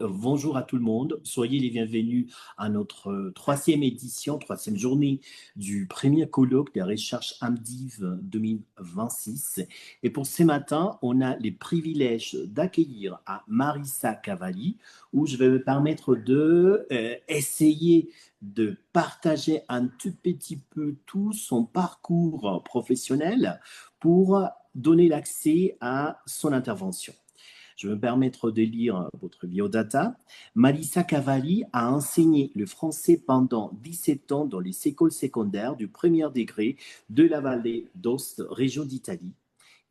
bonjour à tout le monde. Soyez les bienvenus à notre troisième édition, troisième journée du premier colloque des recherches AMDIV 2026. Et pour ce matin, on a les privilèges d'accueillir à Marissa Cavalli, où je vais me permettre de essayer de partager un tout petit peu tout son parcours professionnel pour donner l'accès à son intervention. Je vais me permettre de lire votre biodata. Marissa Cavalli a enseigné le français pendant 17 ans dans les écoles secondaires du premier degré de la vallée d'Aoste, région d'Italie,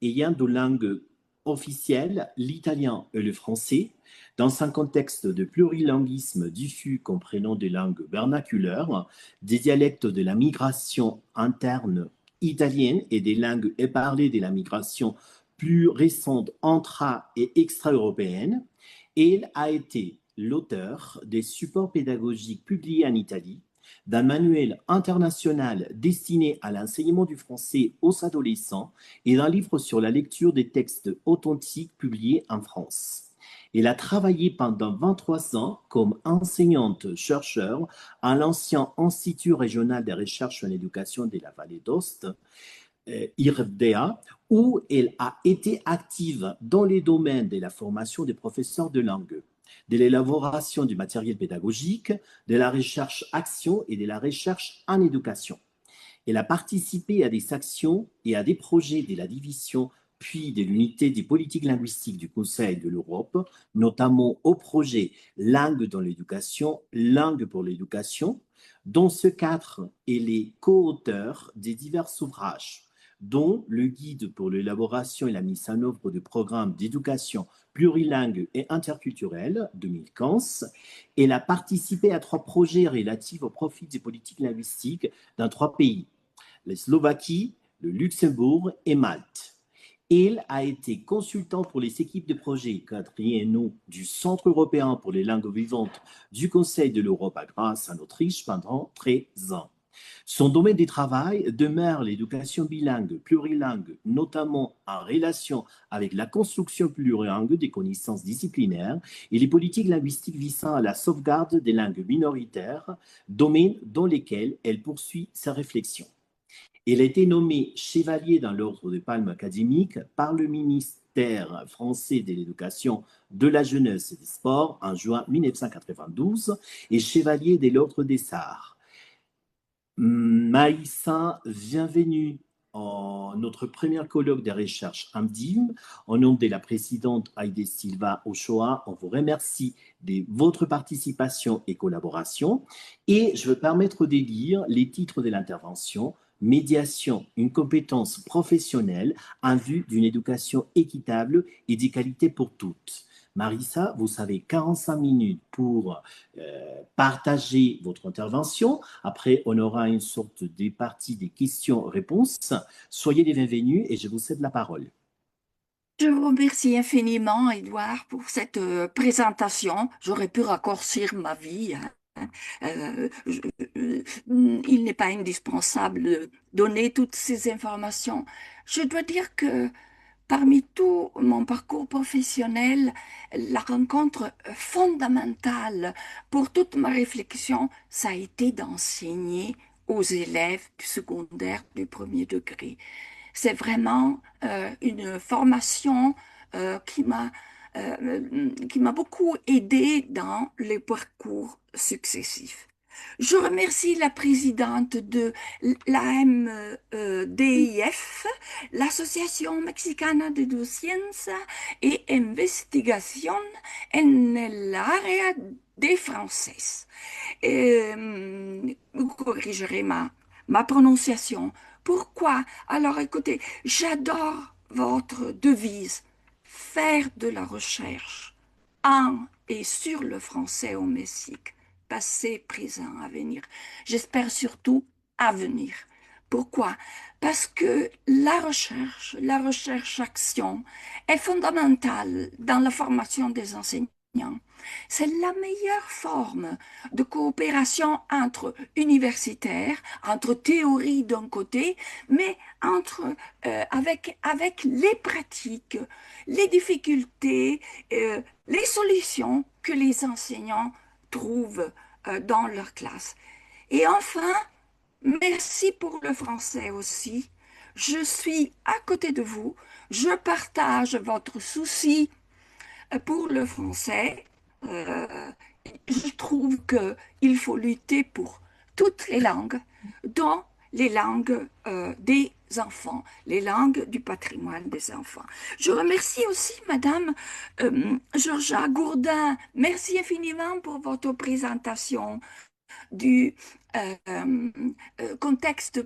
ayant de langue officielle l'italien et le français, dans un contexte de plurilinguisme diffus comprenant des langues vernaculaires, des dialectes de la migration interne italienne et des langues parlées de la migration plus récente intra- et extra-européenne. Elle a été l'auteur des supports pédagogiques publiés en Italie, d'un manuel international destiné à l'enseignement du français aux adolescents et d'un livre sur la lecture des textes authentiques publiés en France. Elle a travaillé pendant 23 ans comme enseignante-chercheur à l'ancien Institut régional de recherche en éducation de la Vallée d'Aoste, IRDEA, où elle a été active dans les domaines de la formation des professeurs de langue, de l'élaboration du matériel pédagogique, de la recherche action et de la recherche en éducation. Elle a participé à des actions et à des projets de la division puis de l'unité des politiques linguistiques du Conseil de l'Europe, notamment au projet Langue dans l'éducation, Langue pour l'éducation. Dans ce cadre, elle est co-auteur des divers ouvrages, dont le guide pour l'élaboration et la mise en œuvre de programmes d'éducation plurilingue et interculturelle 2015. Elle a participé à 3 projets relatifs au profit des politiques linguistiques dans 3 pays, la Slovaquie, le Luxembourg et Malte. Elle a été consultant pour les équipes de projet quadriennaux du Centre européen pour les langues vivantes du Conseil de l'Europe à Graz en Autriche pendant 13 ans. Son domaine de travail demeure l'éducation bilingue, plurilingue, notamment en relation avec la construction plurilingue des connaissances disciplinaires et les politiques linguistiques visant à la sauvegarde des langues minoritaires, domaines dans lesquels elle poursuit sa réflexion. Elle a été nommée chevalier dans l'ordre de Palme académique par le ministère français de l'Éducation, de la Jeunesse et des Sports en juin 1992 et chevalier de l'ordre des Arts. Maïssa, bienvenue en notre premier colloque de recherche AMDIM. Au nom de la présidente Heide Silva Ochoa, on vous remercie de votre participation et collaboration. Et je vais permettre de lire les titres de l'intervention. Médiation, une compétence professionnelle en vue d'une éducation équitable et de qualité pour toutes. Marissa, vous avez 45 minutes pour partager votre intervention. Après, on aura une sorte de partie des questions-réponses. Soyez les bienvenus et je vous cède la parole. Je vous remercie infiniment, Edouard, pour cette présentation. J'aurais pu raccourcir ma vie, hein. Il n'est pas indispensable de donner toutes ces informations. Je dois dire que parmi tout mon parcours professionnel, la rencontre fondamentale pour toute ma réflexion, ça a été d'enseigner aux élèves du secondaire du premier degré. C'est vraiment une formation qui m'a beaucoup aidé dans les parcours successifs. Je remercie la présidente de l'AMDIF, l'Association Mexicana de Ciencia y Investigación en el área des Français. Vous corrigerez ma prononciation. Pourquoi? Alors écoutez, j'adore votre devise, faire de la recherche en et sur le français au Mexique, passé, présent, avenir. J'espère surtout avenir. Pourquoi? Parce que la recherche-action est fondamentale dans la formation des enseignants C'est la meilleure forme de coopération entre universitaires, entre théorie d'un côté, mais avec les pratiques, les difficultés, les solutions que les enseignants trouvent dans leur classe. Et enfin, merci pour le français aussi. Je suis à côté de vous. Je partage votre souci pour le français. Euh, je trouve qu'il faut lutter pour toutes les langues, dont les langues des enfants, les langues du patrimoine des enfants. Je remercie aussi Madame Georgia Gourdin. Merci infiniment pour votre présentation du contexte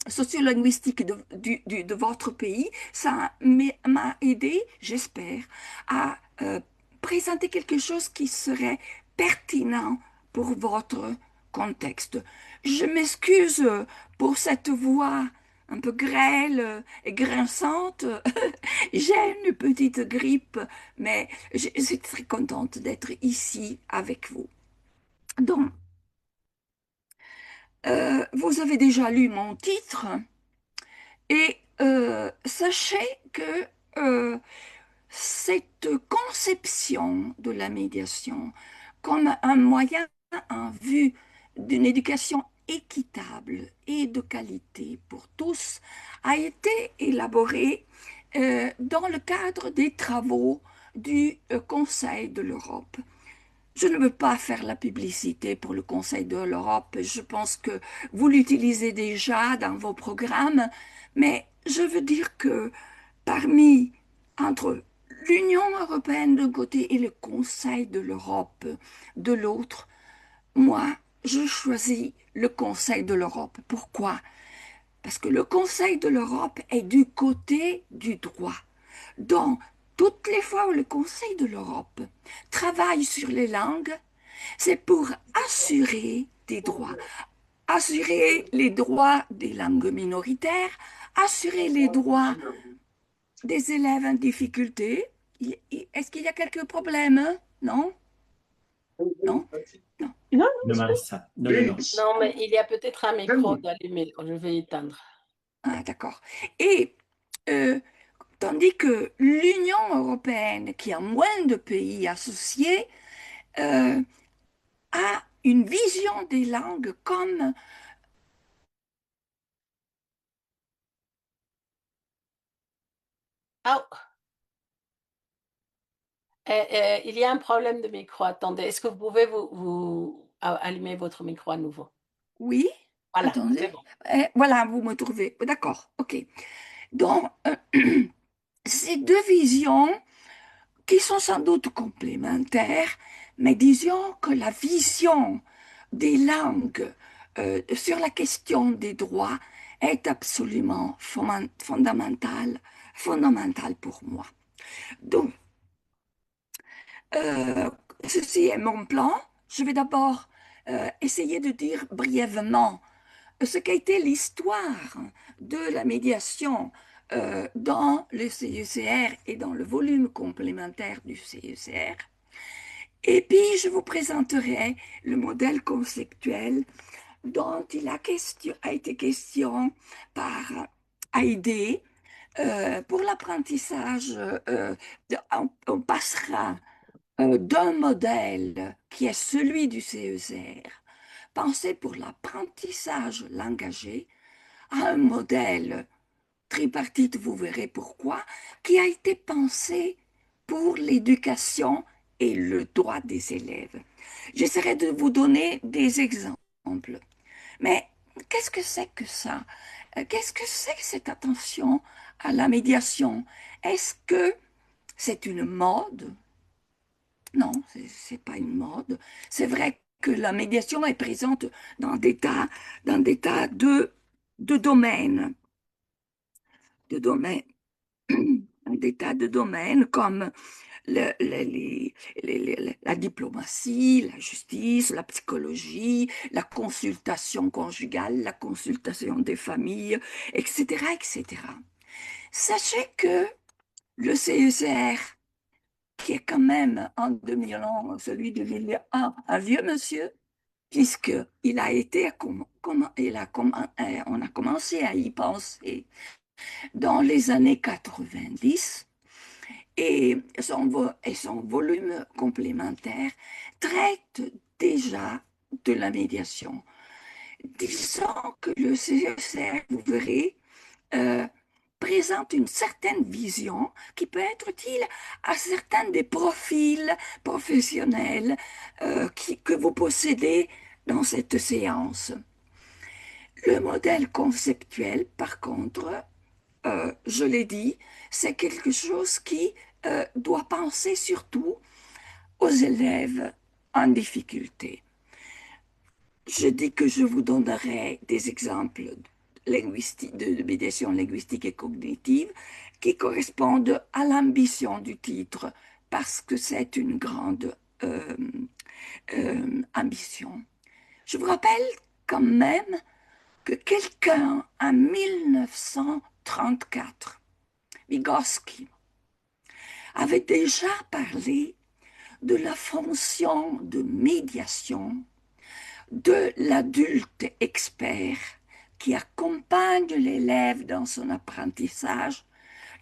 sociolinguistique de votre pays. Ça m'a aidé, j'espère, à présenter quelque chose qui serait pertinent pour votre contexte. Je m'excuse pour cette voix un peu grêle et grinçante. J'ai une petite grippe, mais je suis très contente d'être ici avec vous. Donc, vous avez déjà lu mon titre et sachez que euh, cette conception de la médiation comme un moyen en vue d'une éducation équitable et de qualité pour tous a été élaborée dans le cadre des travaux du Conseil de l'Europe. Je ne veux pas faire la publicité pour le Conseil de l'Europe. Je pense que vous l'utilisez déjà dans vos programmes, mais je veux dire que parmi, entre l'Union européenne d'un côté et le Conseil de l'Europe de l'autre, moi, je choisis le Conseil de l'Europe. Pourquoi? Parce que le Conseil de l'Europe est du côté du droit. Donc, toutes les fois où le Conseil de l'Europe travaille sur les langues, c'est pour assurer des droits, assurer les droits des langues minoritaires, assurer les droits des élèves en difficulté. Est-ce qu'il y a quelques problèmes? Non? Non? Non. Non, Non, Marissa. Non, non, non. non, mais il y a peut-être un micro d'allumé. Je vais éteindre. Ah, d'accord. Et euh, tandis que l'Union européenne, qui a moins de pays associés, euh, a une vision des langues comme Ah, il y a un problème de micro. Attendez, est-ce que vous pouvez allumer votre micro à nouveau? oui, Voilà, attendez. c'est bon. Voilà, vous me trouvez. D'accord, ok. Donc, ces deux visions qui sont sans doute complémentaires, mais disons que la vision des langues sur la question des droits est absolument fondamentale pour moi. Donc, euh, ceci est mon plan. Je vais d'abord essayer de dire brièvement ce qu'a été l'histoire de la médiation dans le CECR et dans le volume complémentaire du CECR. Et puis, je vous présenterai le modèle conceptuel dont a été question par Heidi. Pour l'apprentissage, on passera d'un modèle qui est celui du CECR, pensé pour l'apprentissage langagé, à un modèle tripartite, vous verrez pourquoi, qui a été pensé pour l'éducation et le droit des élèves. J'essaierai de vous donner des exemples. Mais qu'est-ce que c'est que ça? Qu'est-ce que c'est que cette attention à la médiation? Est-ce que c'est une mode? Non, c'est pas une mode. C'est vrai que la médiation est présente dans des tas de domaines, de domaines, dans des tas de domaines comme la diplomatie, la justice, la psychologie, la consultation conjugale, la consultation des familles, etc., etc. Sachez que le CECR qui est quand même en 2011, celui de 2001, un vieux monsieur, puisqu'il a été, on a commencé à y penser dans les années 90 et son volume complémentaire traite déjà de la médiation. Disons que le CECR, vous verrez, euh, présente une certaine vision qui peut être utile à certains des profils professionnels que vous possédez dans cette séance. Le modèle conceptuel, par contre, je l'ai dit, c'est quelque chose qui doit penser surtout aux élèves en difficulté. Je dis que je vous donnerai des exemples de médiation linguistique et cognitive qui correspondent à l'ambition du titre, parce que c'est une grande ambition. Je vous rappelle quand même que quelqu'un, en 1934, Vygotsky, avait déjà parlé de la fonction de médiation de l'adulte expert qui accompagne l'élève dans son apprentissage,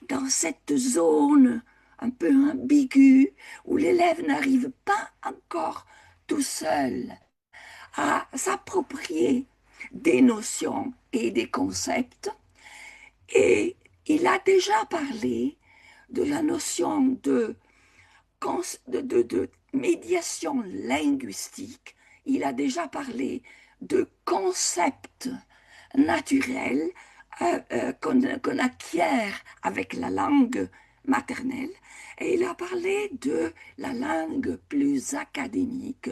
dans cette zone un peu ambiguë où l'élève n'arrive pas encore tout seul à s'approprier des notions et des concepts. Et il a déjà parlé de la notion de médiation linguistique. Il a déjà parlé de concepts naturels qu'on acquiert avec la langue maternelle. Et il a parlé de la langue plus académique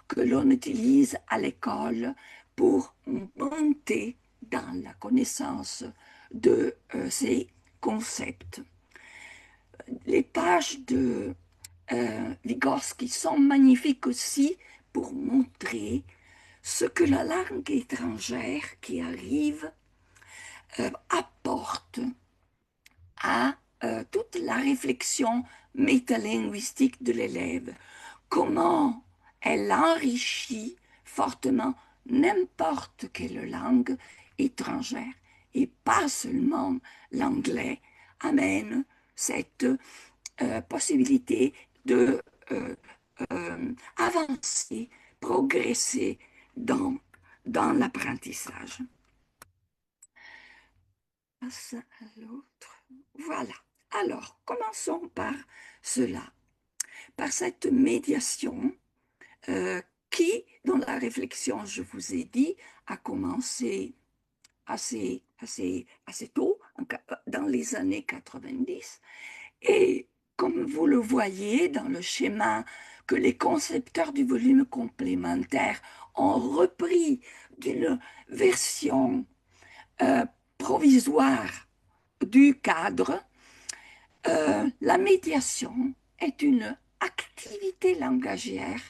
que l'on utilise à l'école pour monter dans la connaissance de ces concepts. Les pages de Vygotsky sont magnifiques aussi pour montrer ce que la langue étrangère qui arrive apporte à toute la réflexion métalinguistique de l'élève. Comment elle enrichit fortement n'importe quelle langue étrangère et pas seulement l'anglais amène cette possibilité de avancer, progresser dans l'apprentissage. Passe à l'autre. Voilà. Alors, commençons par cela, par cette médiation qui, dans la réflexion, je vous ai dit, a commencé assez tôt, dans les années 90. Et comme vous le voyez dans le schéma que les concepteurs du volume complémentaire ont repris d'une version provisoire du cadre, la médiation est une activité langagière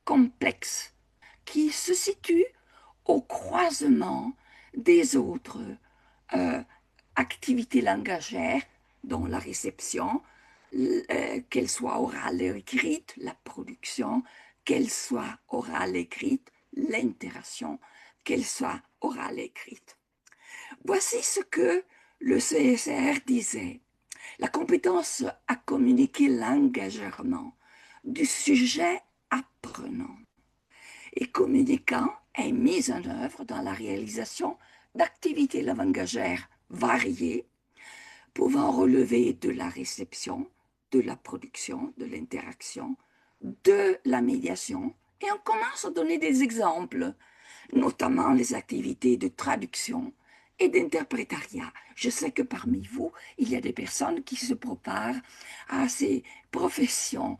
complexe qui se situe au croisement des autres euh, activités langagières, dont la réception, qu'elle soit orale et écrite, la production, qu'elle soit orale et écrite, l'interaction, qu'elle soit orale et écrite. Voici ce que le CSR disait. La compétence à communiquer langagèrement du sujet apprenant et communicant est mise en œuvre dans la réalisation d'activités langagères variées, pouvant relever de la réception, de la production, de l'interaction, de la médiation. Et on commence à donner des exemples, notamment les activités de traduction et d'interprétariat. Je sais que parmi vous, il y a des personnes qui se préparent à ces professions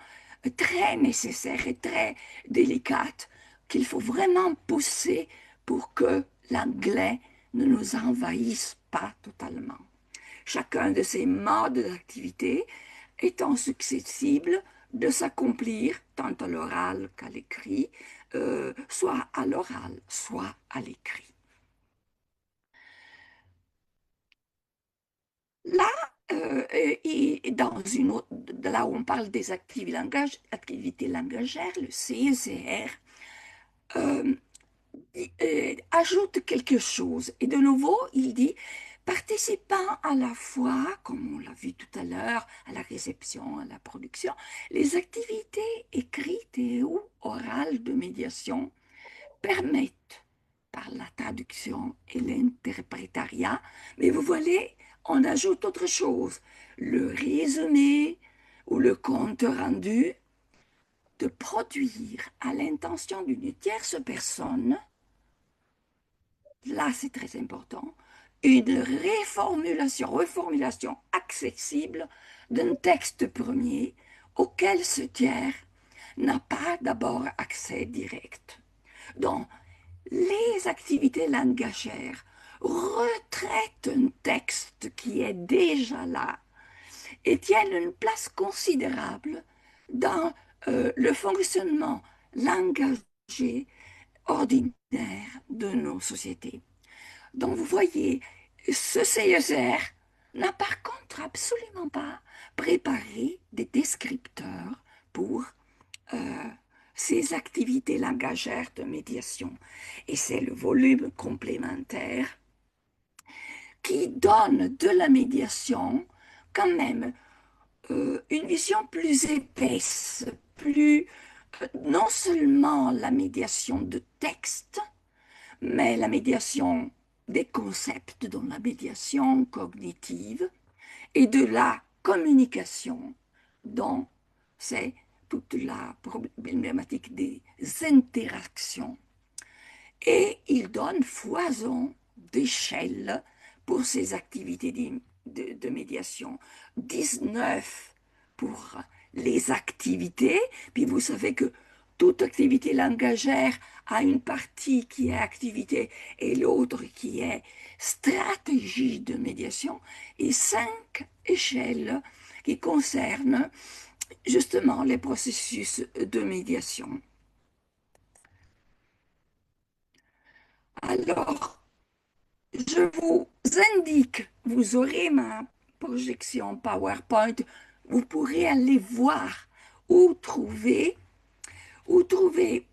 très nécessaires et très délicates qu'il faut vraiment pousser pour que l'anglais ne nous envahisse pas totalement. Chacun de ces modes d'activité étant susceptible de s'accomplir tant à l'oral qu'à l'écrit, soit à l'oral, soit à l'écrit. Là, dans une autre, là où on parle des activités langagères, le CECR euh, ajoute quelque chose. Et de nouveau, il dit, participant à la fois, comme on l'a vu tout à l'heure, à la réception, à la production, les activités écrites et ou orales de médiation permettent, par la traduction et l'interprétariat, mais vous voyez, on ajoute autre chose, le résumé ou le compte rendu, de produire à l'intention d'une tierce personne, là c'est très important, une reformulation accessible d'un texte premier auquel ce tiers n'a pas d'abord accès direct. Donc, les activités langagères retraitent un texte qui est déjà là et tiennent une place considérable dans le fonctionnement langagier ordinaire de nos sociétés. Donc vous voyez, ce CESR n'a par contre absolument pas préparé des descripteurs pour euh, ces activités langagères de médiation. Et c'est le volume complémentaire qui donne de la médiation quand même une vision plus épaisse, plus non seulement la médiation de texte, mais la médiation des concepts, dont la médiation cognitive, et de la communication, dont c'est toute la problématique des interactions. Et il donne foison d'échelle pour ces activités de médiation. 19 pour les activités, puis vous savez que toute activité langagère a une partie qui est activité et l'autre qui est stratégie de médiation, et 5 échelles qui concernent justement les processus de médiation. Alors, je vous indique, vous aurez ma projection PowerPoint, vous pourrez aller voir où trouver, où trouver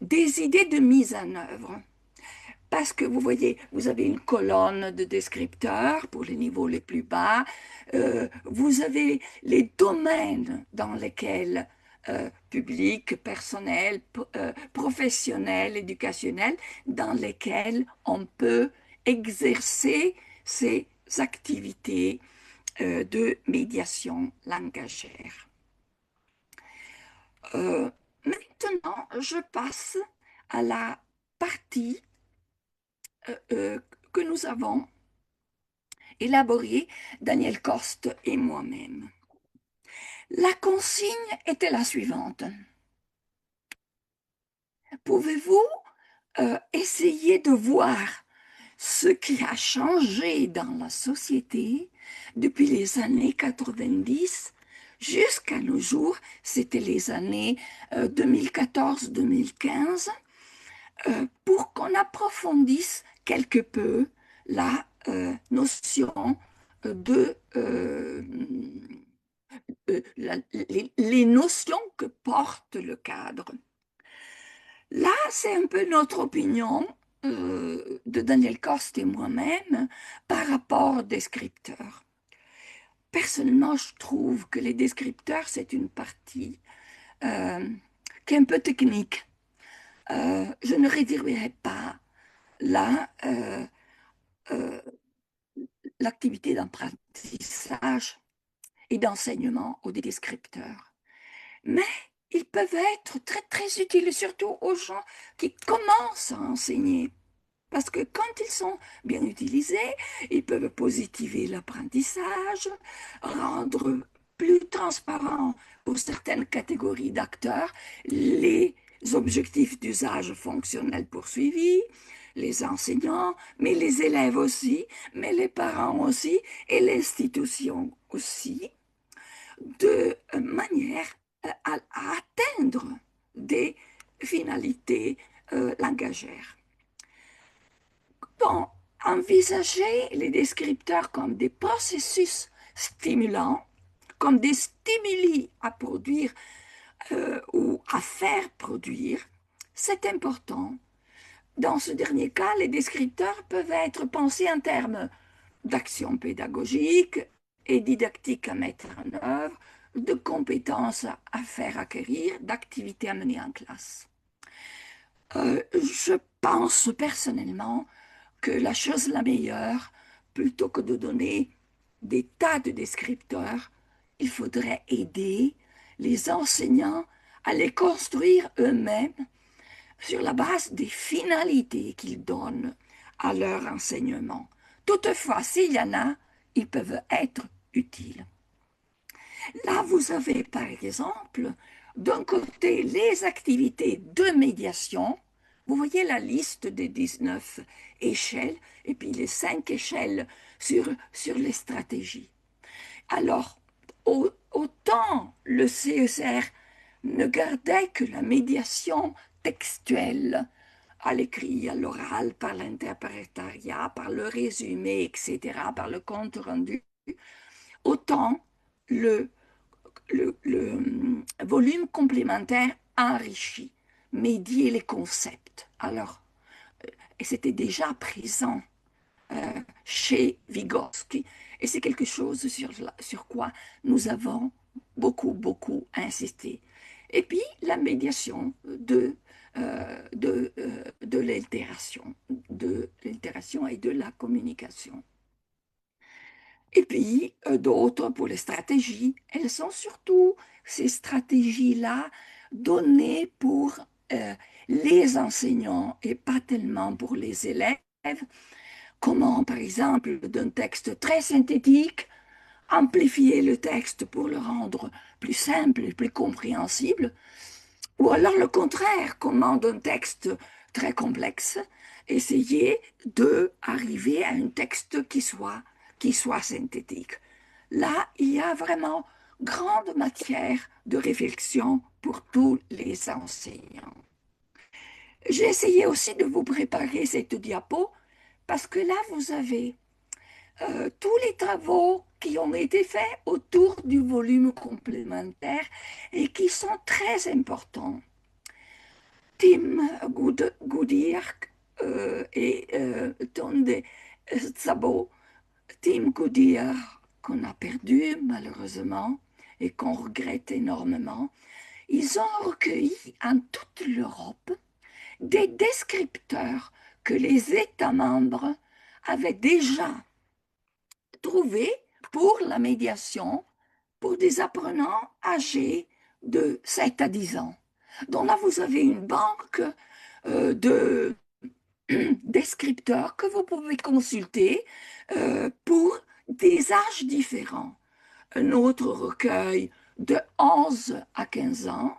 des idées de mise en œuvre. Parce que vous voyez, vous avez une colonne de descripteurs pour les niveaux les plus bas, vous avez les domaines dans lesquels public, personnel, professionnel, éducationnel, dans lesquels on peut exercer ces activités de médiation langagère. Maintenant, je passe à la partie que nous avons élaborée, Daniel Coste et moi-même. La consigne était la suivante. Pouvez-vous essayer de voir ce qui a changé dans la société depuis les années 90 jusqu'à nos jours, c'était les années 2014-2015, pour qu'on approfondisse quelque peu la notion de les notions que porte le cadre. Là, c'est un peu notre opinion de Daniel Coste et moi-même par rapport aux descripteurs. Personnellement, je trouve que les descripteurs, c'est une partie qui est un peu technique. Je ne réduirai pas là l'activité d'apprentissage et d'enseignement aux descripteurs. Mais ils peuvent être très très utiles, surtout aux gens qui commencent à enseigner. Parce que quand ils sont bien utilisés, ils peuvent positiver l'apprentissage, rendre plus transparent pour certaines catégories d'acteurs les objectifs d'usage fonctionnel poursuivis, les enseignants, mais les élèves aussi, mais les parents aussi, et l'institution aussi, de manière à atteindre des finalités langagères. Donc, envisager les descripteurs comme des processus stimulants, comme des stimuli à produire ou à faire produire, c'est important. Dans ce dernier cas, les descripteurs peuvent être pensés en termes d'action pédagogique et didactique à mettre en œuvre, de compétences à faire acquérir, d'activités à mener en classe. Je pense personnellement que la chose la meilleure, plutôt que de donner des tas de descripteurs, il faudrait aider les enseignants à les construire eux-mêmes sur la base des finalités qu'ils donnent à leur enseignement. Toutefois, s'il y en a, ils peuvent être utiles. Là, vous avez par exemple, d'un côté, les activités de médiation. Vous voyez la liste des 19 échelles et puis les 5 échelles sur les stratégies. Alors, autant le CESR ne gardait que la médiation textuelle, à l'écrit, à l'oral, par l'interprétariat, par le résumé, etc., par le compte rendu, autant le volume complémentaire enrichit, médier les concepts. Alors, et c'était déjà présent chez Vygotsky, et c'est quelque chose sur quoi nous avons beaucoup insisté. Et puis, la médiation de l'altération et de la communication. Et puis, d'autres pour les stratégies. Elles sont surtout ces stratégies-là données pour les enseignants et pas tellement pour les élèves. Comment, par exemple, d'un texte très synthétique, amplifier le texte pour le rendre plus simple et plus compréhensible, ou alors le contraire, comment d'un texte très complexe, essayer d'arriver à un texte qui soit synthétique. Là, il y a vraiment grande matière de réflexion pour tous les enseignants. J'ai essayé aussi de vous préparer cette diapo parce que là, vous avez tous les travaux qui ont été faits autour du volume complémentaire et qui sont très importants. Tim Goodyear et Tonde Szabo. Tim Goodyear, qu'on a perdu malheureusement et qu'on regrette énormément, ils ont recueilli en toute l'Europe des descripteurs que les États membres avaient déjà trouvés pour la médiation pour des apprenants âgés de 7 à 10 ans. Donc là, vous avez une banque de descripteurs que vous pouvez consulter pour des âges différents. Un autre recueil de 11 à 15 ans,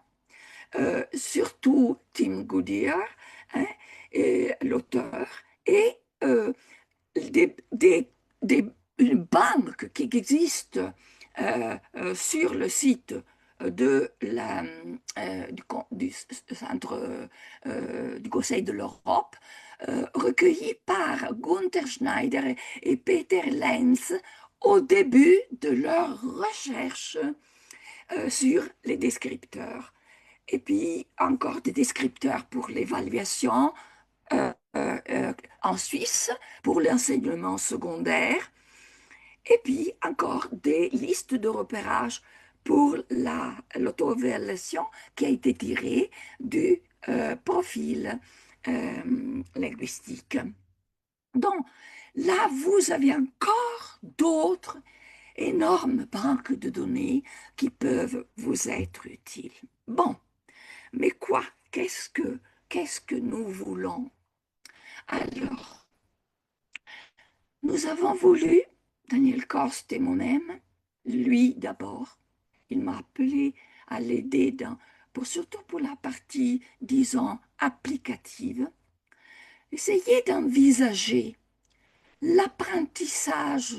surtout Tim Goodyear, hein, l'auteur, et une banque qui existe sur le site du centre du Conseil de l'Europe, recueilli par Gunther Schneider et Peter Lenz au début de leur recherche sur les descripteurs. Et puis encore des descripteurs pour l'évaluation en Suisse, pour l'enseignement secondaire, et puis encore des listes de repérage pour l'auto-évaluation qui a été tirée du profil linguistique. Donc là, vous avez encore d'autres énormes banques de données qui peuvent vous être utiles. Bon, mais quoi? Qu'est-ce que nous voulons? Alors, nous avons voulu, Daniel Korst et moi-même, lui d'abord, il m'a appelé à l'aider surtout pour la partie, disons, applicative, essayer d'envisager l'apprentissage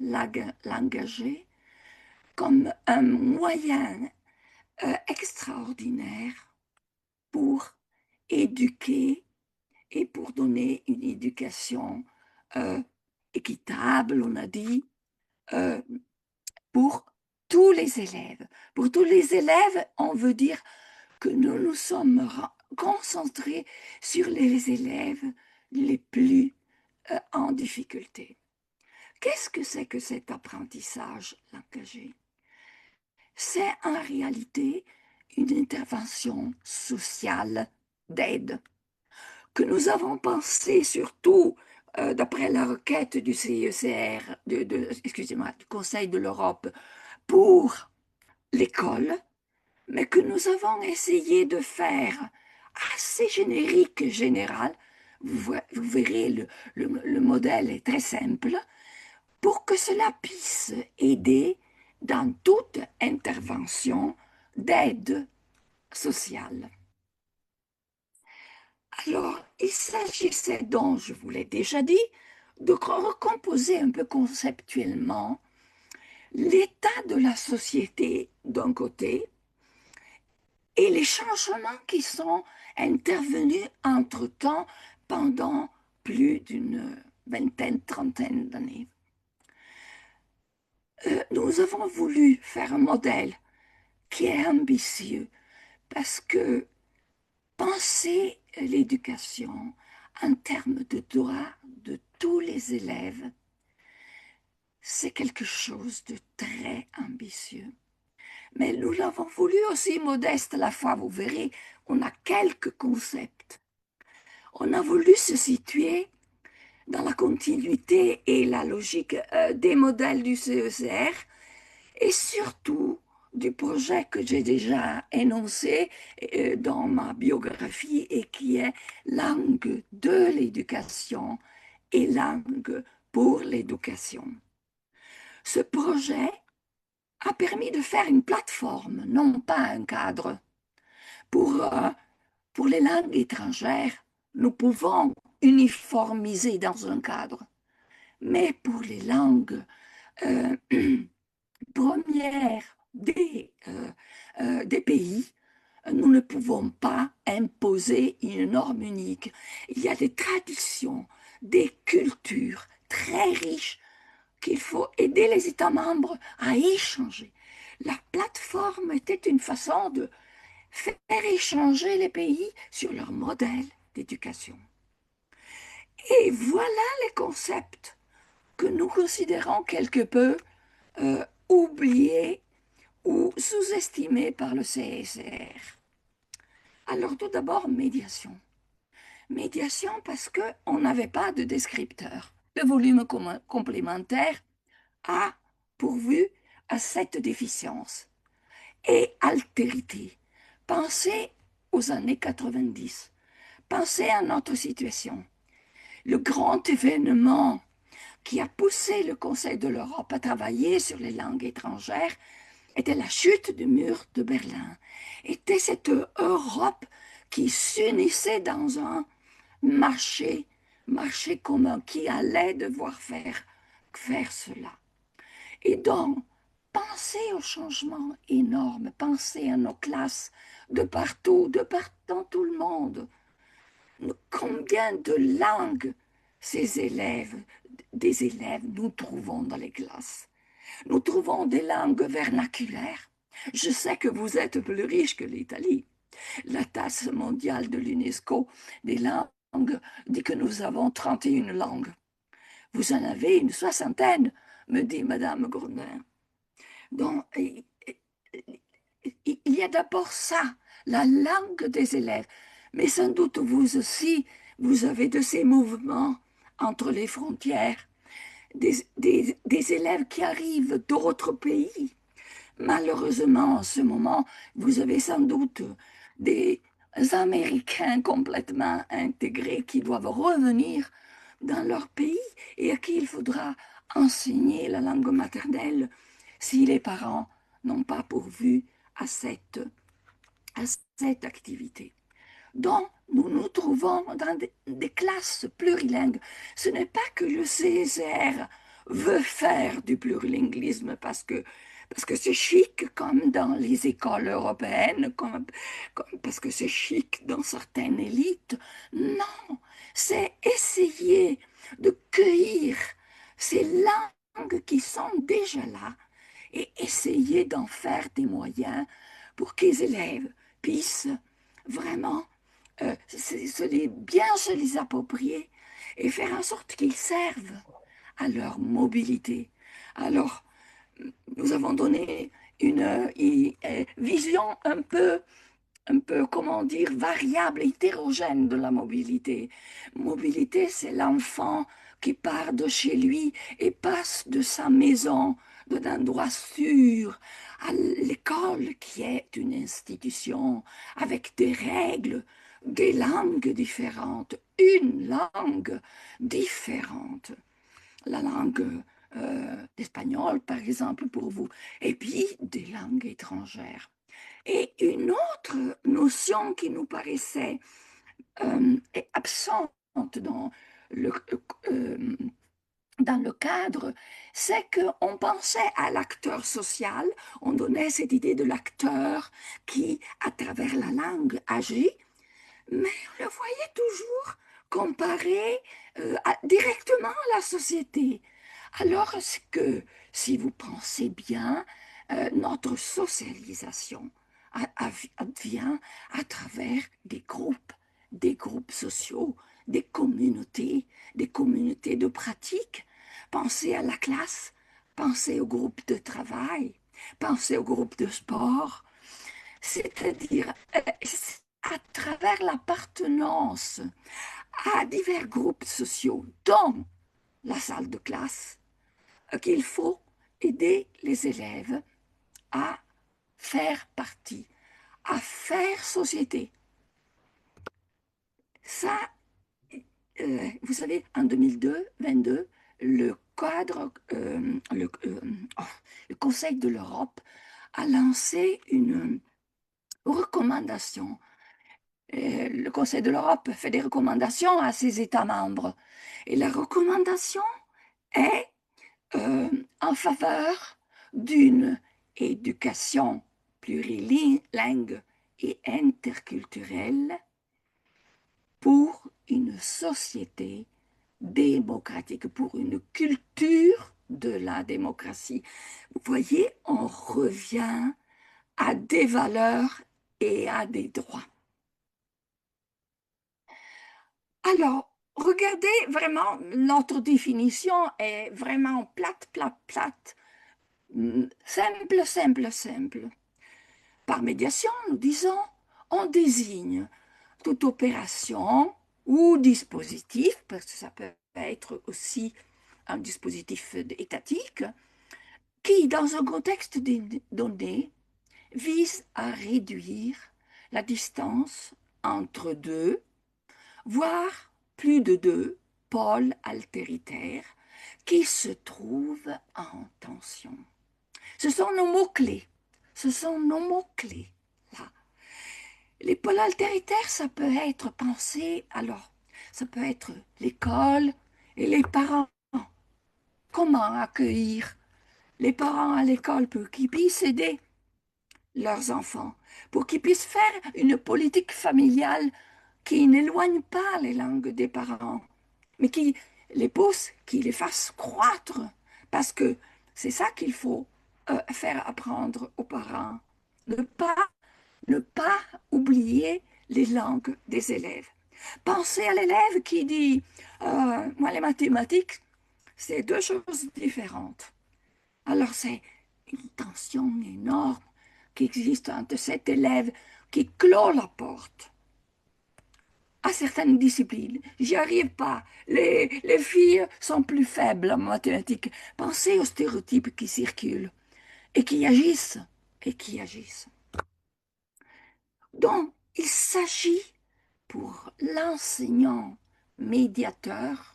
langagier comme un moyen extraordinaire pour éduquer et pour donner une éducation équitable, on a dit, pour tous les élèves. Pour tous les élèves, on veut dire que nous nous sommes concentrés sur les élèves les plus en difficulté. Qu'est-ce que c'est que cet apprentissage langagier? C'est en réalité une intervention sociale d'aide que nous avons pensée surtout d'après la requête du CIECR, excusez-moi, du Conseil de l'Europe pour l'école, mais que nous avons essayé de faire assez générique, général. Vous verrez, le modèle est très simple, pour que cela puisse aider dans toute intervention d'aide sociale. Alors, il s'agissait donc, je vous l'ai déjà dit, de recomposer un peu conceptuellement l'état de la société d'un côté et les changements qui sont intervenus entre-temps pendant plus d'une vingtaine, trentaine d'années. Nous avons voulu faire un modèle qui est ambitieux parce que penser l'éducation en termes de droits de tous les élèves, c'est quelque chose de très ambitieux. Mais nous l'avons voulu aussi modeste à la fois, vous verrez, on a quelques concepts. On a voulu se situer dans la continuité et la logique des modèles du CECR et surtout du projet que j'ai déjà énoncé dans ma biographie et qui est langue de l'éducation et langue pour l'éducation. Ce projet a permis de faire une plateforme, non pas un cadre. Pour les langues étrangères, nous pouvons uniformiser dans un cadre, mais pour les langues euh, premières des pays, nous ne pouvons pas imposer une norme unique. Il y a des traditions, des cultures très riches qu'il faut aider les États membres à échanger. La plateforme était une façon de faire échanger les pays sur leur modèle d'éducation. Et voilà les concepts que nous considérons quelque peu oubliés ou sous-estimés par le CSR. Alors tout d'abord, médiation. Médiation parce qu'on n'avait pas de descripteur. Le volume complémentaire a pourvu à cette déficience. Et altérité. Pensez aux années 90. Pensez à notre situation. Le grand événement qui a poussé le Conseil de l'Europe à travailler sur les langues étrangères était la chute du mur de Berlin. Était cette Europe qui s'unissait dans un marché commun, qui allait devoir faire cela. Et donc, pensez aux changements énormes, pensez à nos classes de partout, dans tout le monde. Combien de langues des élèves nous trouvons dans les classes? Nous trouvons des langues vernaculaires. Je sais que vous êtes plus riche que l'Italie. La tasse mondiale de l'UNESCO des langues dit que nous avons 31 langues. Vous en avez une soixantaine, me dit Madame Gourdin. Donc, il y a d'abord ça, la langue des élèves. Mais sans doute vous aussi, vous avez de ces mouvements entre les frontières, des élèves qui arrivent d'autres pays. Malheureusement, en ce moment, vous avez sans doute des Américains complètement intégrés qui doivent revenir dans leur pays et à qui il faudra enseigner la langue maternelle si les parents n'ont pas pourvu à cette activité. Donc, nous nous trouvons dans des classes plurilingues. Ce n'est pas que le CSR veut faire du plurilinguisme parce que c'est chic comme dans les écoles européennes, parce que c'est chic dans certaines élites. Non, c'est essayer de cueillir ces langues qui sont déjà là et essayer d'en faire des moyens pour que les élèves puissent vraiment bien se les approprier et faire en sorte qu'ils servent à leur mobilité. Alors, nous avons donné une vision un peu, comment dire, variable, hétérogène de la mobilité. Mobilité, c'est l'enfant qui part de chez lui et passe de sa maison, d'un endroit sûr, à l'école qui est une institution avec des règles, des langues différentes, une langue différente. La langue espagnole, par exemple, pour vous, et puis des langues étrangères. Et une autre notion qui nous paraissait absente le, euh, dans le cadre, c'est qu'on pensait à l'acteur social, on donnait cette idée de l'acteur qui, à travers la langue, agit, mais on le voyait toujours comparé directement à la société. Alors que, si vous pensez bien, notre socialisation advient à travers des groupes sociaux, des communautés de pratique. Pensez à la classe, pensez au groupe de travail, pensez au groupe de sport, c'est-à-dire à travers l'appartenance à divers groupes sociaux dans la salle de classe qu'il faut aider les élèves à faire partie, à faire société. Ça, vous savez, en 2022, le cadre, le Conseil de l'Europe a lancé une recommandation. Le Conseil de l'Europe fait des recommandations à ses États membres. Et la recommandation est en faveur d'une éducation plurilingue et interculturelle pour une société démocratique, pour une culture de la démocratie. Vous voyez, on revient à des valeurs et à des droits. Alors, regardez vraiment, notre définition est vraiment plate, plate, plate. Simple, simple, simple. Par médiation, nous disons, on désigne toute opération ou dispositif, parce que ça peut être aussi un dispositif étatique, qui, dans un contexte donné, vise à réduire la distance entre deux, voire plus de deux pôles altéritaires qui se trouvent en tension. Ce sont nos mots-clés. Ce sont nos mots-clés, là. Les pôles altéritaires, ça peut être pensé, alors, ça peut être l'école et les parents. Comment accueillir les parents à l'école pour qu'ils puissent aider leurs enfants, pour qu'ils puissent faire une politique familiale qui n'éloigne pas les langues des parents, mais qui les pousse, qui les fasse croître, parce que c'est ça qu'il faut faire apprendre aux parents. Ne pas oublier les langues des élèves. Pensez à l'élève qui dit moi, les mathématiques, c'est deux choses différentes. Alors, c'est une tension énorme qui existe entre cet élève qui clôt la porte à certaines disciplines. J'y arrive pas. Les filles sont plus faibles en mathématiques. Pensez aux stéréotypes qui circulent et qui agissent et qui agissent. Donc, il s'agit pour l'enseignant médiateur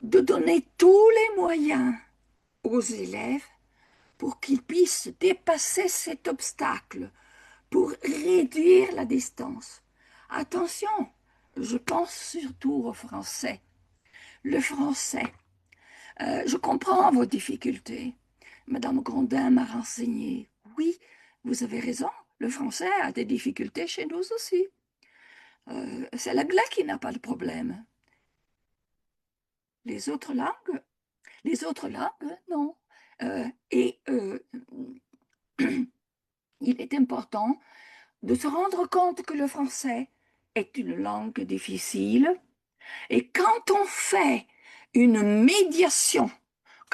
de donner tous les moyens aux élèves pour qu'ils puissent dépasser cet obstacle, pour réduire la distance. Attention, je pense surtout au français. Le français, je comprends vos difficultés. Madame Grondin m'a renseigné. Oui, vous avez raison, le français a des difficultés chez nous aussi. C'est l'anglais qui n'a pas de problème. Les autres langues, non. Et il est important de se rendre compte que le français est une langue difficile. Et quand on fait une médiation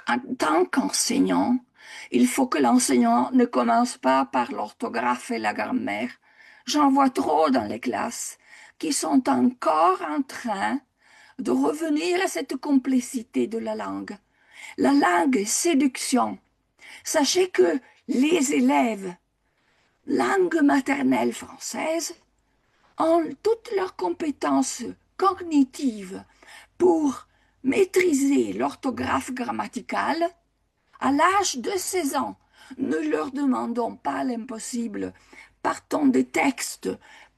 en tant qu'enseignant, il faut que l'enseignant ne commence pas par l'orthographe et la grammaire. J'en vois trop dans les classes qui sont encore en train de revenir à cette complexité de la langue. La langue est séduction. Sachez que les élèves, langue maternelle française, ont toutes leurs compétences cognitives pour maîtriser l'orthographe grammaticale à l'âge de 16 ans. Ne leur demandons pas l'impossible. Partons des textes,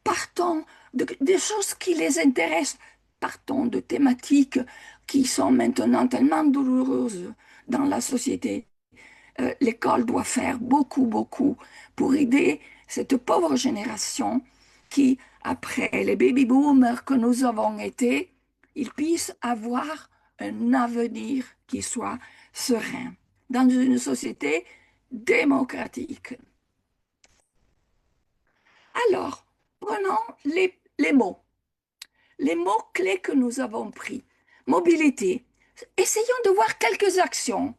partons des choses qui les intéressent, partons de thématiques qui sont maintenant tellement douloureuses dans la société. L'école doit faire beaucoup, beaucoup pour aider cette pauvre génération qui, après les baby-boomers que nous avons été, ils puissent avoir un avenir qui soit serein dans une société démocratique. Alors, prenons les mots. Les mots-clés que nous avons pris. Mobilité. Essayons de voir quelques actions.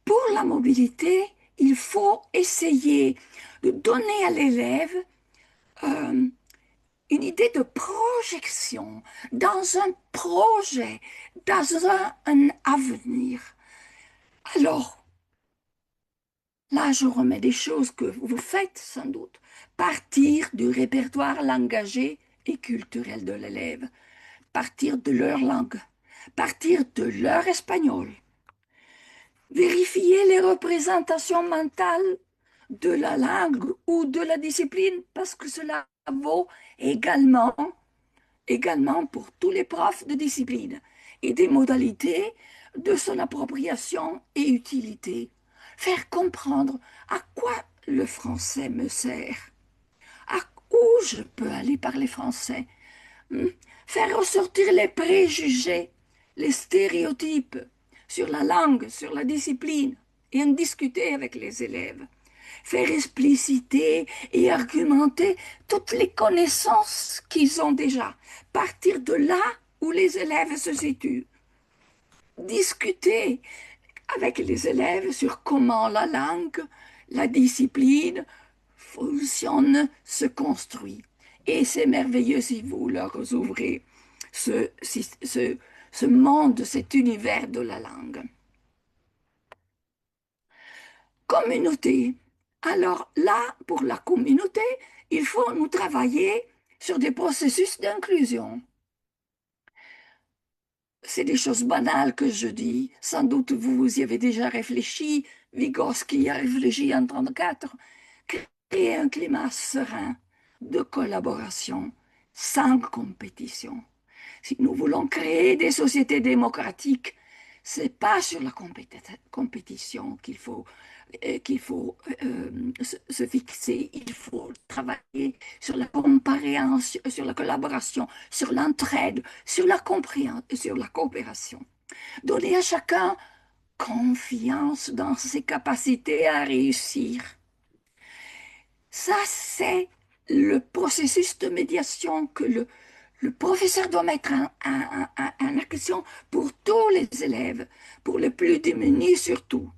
Pour la mobilité, il faut essayer de donner à l'élève euh, une idée de projection dans un projet, dans un avenir. Alors, là, je remets des choses que vous faites sans doute. Partir du répertoire langagier et culturel de l'élève, partir de leur langue, partir de leur espagnol. Vérifier les représentations mentales de la langue ou de la discipline, parce que cela vaut également, également pour tous les profs de discipline, et des modalités de son appropriation et utilité. Faire comprendre à quoi le français me sert, à où je peux aller parler français. Faire ressortir les préjugés, les stéréotypes sur la langue, sur la discipline, et en discuter avec les élèves. Faire expliciter et argumenter toutes les connaissances qu'ils ont déjà. Partir de là où les élèves se situent. Discuter avec les élèves sur comment la langue, la discipline fonctionne, se construit. Et c'est merveilleux si vous leur ouvrez ce monde, cet univers de la langue. Communauté. Alors là, pour la communauté, il faut nous travailler sur des processus d'inclusion. C'est des choses banales que je dis. Sans doute vous y avez déjà réfléchi. Vygotsky y a réfléchi en 1934. Créer un climat serein de collaboration, sans compétition. Si nous voulons créer des sociétés démocratiques, c'est pas sur la compétition qu'il faut se fixer. Il faut travailler sur la compréhension, sur la collaboration, sur l'entraide, sur la compréhension, sur la coopération. Donner à chacun confiance dans ses capacités à réussir. Ça, c'est le processus de médiation que le professeur doit mettre en action pour tous les élèves, pour les plus démunis surtout.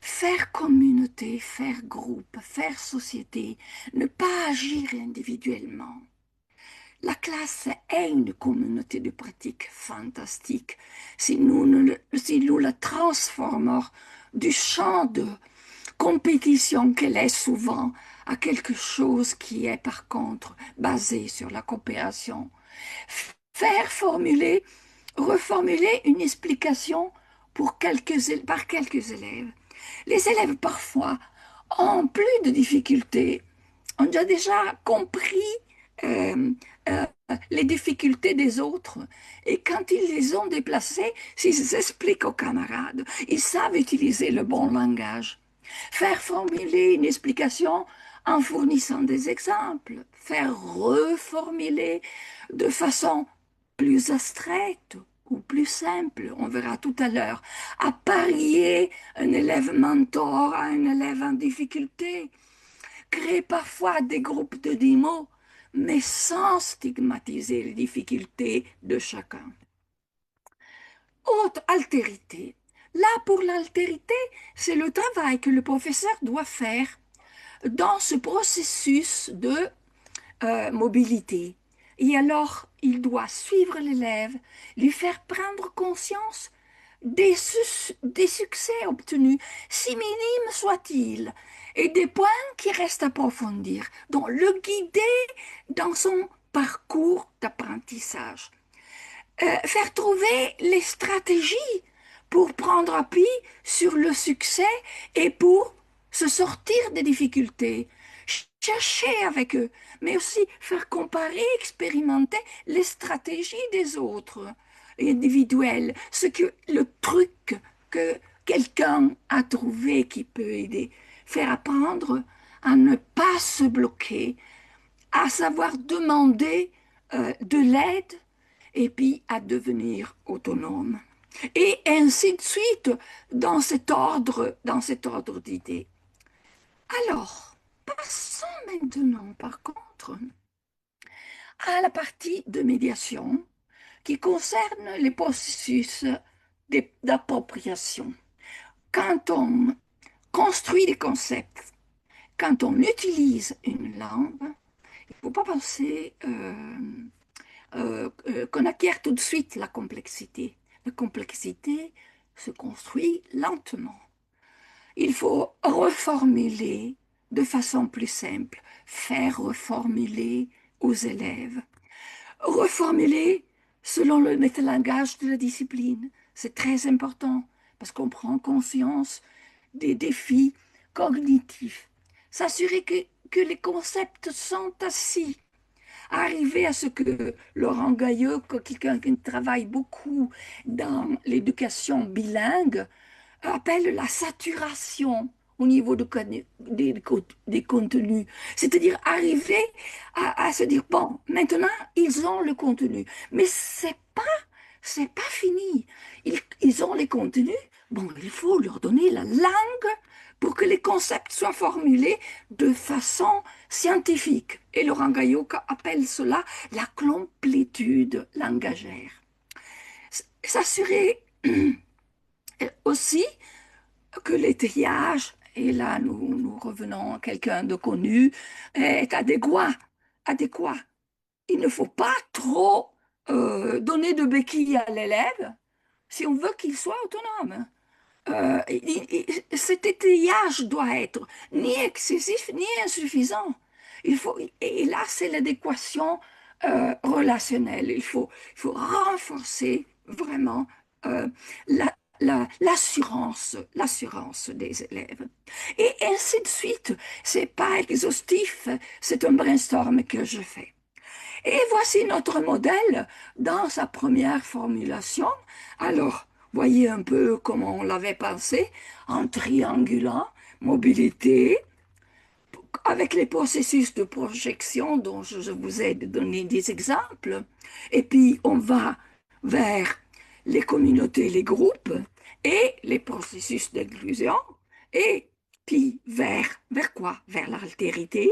Faire communauté, faire groupe, faire société, ne pas agir individuellement. La classe est une communauté de pratiques fantastiques si nous la transformons du champ de compétition qu'elle est souvent à quelque chose qui est par contre basé sur la coopération. Faire formuler, reformuler une explication par quelques élèves. Les élèves parfois ont plus de difficultés, ont déjà compris euh, euh, les difficultés des autres. Et quand ils les ont déplacées, s'ils expliquent aux camarades, ils savent utiliser le bon langage. Faire formuler une explication en fournissant des exemples, faire reformuler de façon plus abstraite ou plus simple, on verra tout à l'heure, à parier un élève mentor à un élève en difficulté, créer parfois des groupes de démos, mais sans stigmatiser les difficultés de chacun. Autre altérité. Là, pour l'altérité, c'est le travail que le professeur doit faire dans ce processus de mobilité. Et alors, il doit suivre l'élève, lui faire prendre conscience des succès obtenus, si minimes soient-ils, et des points qui restent à approfondir, donc le guider dans son parcours d'apprentissage. Faire trouver les stratégies pour prendre appui sur le succès et pour se sortir des difficultés. Chercher avec eux, mais aussi faire comparer, expérimenter les stratégies des autres, individuelles, le truc que quelqu'un a trouvé qui peut aider. Faire apprendre à ne pas se bloquer, à savoir demander de l'aide et puis à devenir autonome. Et ainsi de suite dans cet ordre d'idées. Alors, passons maintenant par contre à la partie de médiation qui concerne les processus d'appropriation. Quand on construit des concepts, quand on utilise une langue, il ne faut pas penser qu'on acquiert tout de suite la complexité. La complexité se construit lentement. Il faut reformuler de façon plus simple, faire reformuler aux élèves, reformuler selon le métalangage de la discipline. C'est très important parce qu'on prend conscience des défis cognitifs. S'assurer que les concepts sont assis, arriver à ce que Laurent Gailleux, quelqu'un qui travaille beaucoup dans l'éducation bilingue, appelle la saturation au niveau des contenus. C'est-à-dire arriver à se dire, bon, maintenant, ils ont le contenu. Mais c'est pas fini. Ils ont les contenus. Bon, il faut leur donner la langue pour que les concepts soient formulés de façon scientifique. Et Laurent Gaillot appelle cela la complétude langagère. S'assurer aussi que l'étayage, et là nous revenons à quelqu'un de connu, est adéquat. Il ne faut pas trop donner de béquilles à l'élève si on veut qu'il soit autonome. Cet étayage doit être ni excessif ni insuffisant. Et là, c'est l'adéquation relationnelle. Il faut renforcer vraiment euh, l'assurance des élèves. Et ainsi de suite. C'est pas exhaustif, c'est un brainstorm que je fais. Et voici notre modèle dans sa première formulation. Alors, voyez un peu comment on l'avait pensé, en triangulant mobilité, avec les processus de projection dont je vous ai donné des exemples. Et puis, on va vers les communautés, les groupes, et les processus d'inclusion. Et puis, vers quoi? Vers l'altérité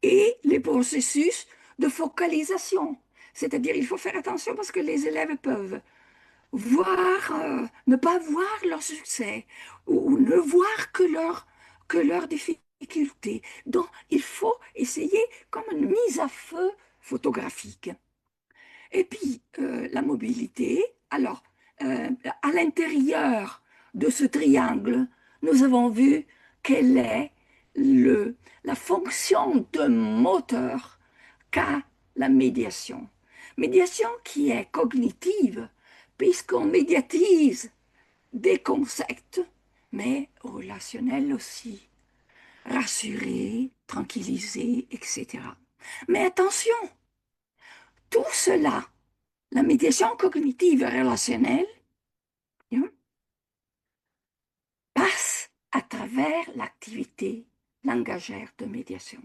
et les processus de focalisation. C'est-à-dire, il faut faire attention parce que les élèves peuvent ne pas voir leur succès ou ne voir que leurs difficultés. Donc, il faut essayer comme une mise à feu photographique. Et puis, la mobilité. Alors, à l'intérieur de ce triangle, nous avons vu quelle est la fonction de moteur qu'a la médiation. Médiation qui est cognitive, puisqu'on médiatise des concepts, mais relationnels aussi. Rassurer, tranquilliser, etc. Mais attention, tout cela, la médiation cognitive et relationnelle, hein, passe à travers l'activité langagère de médiation.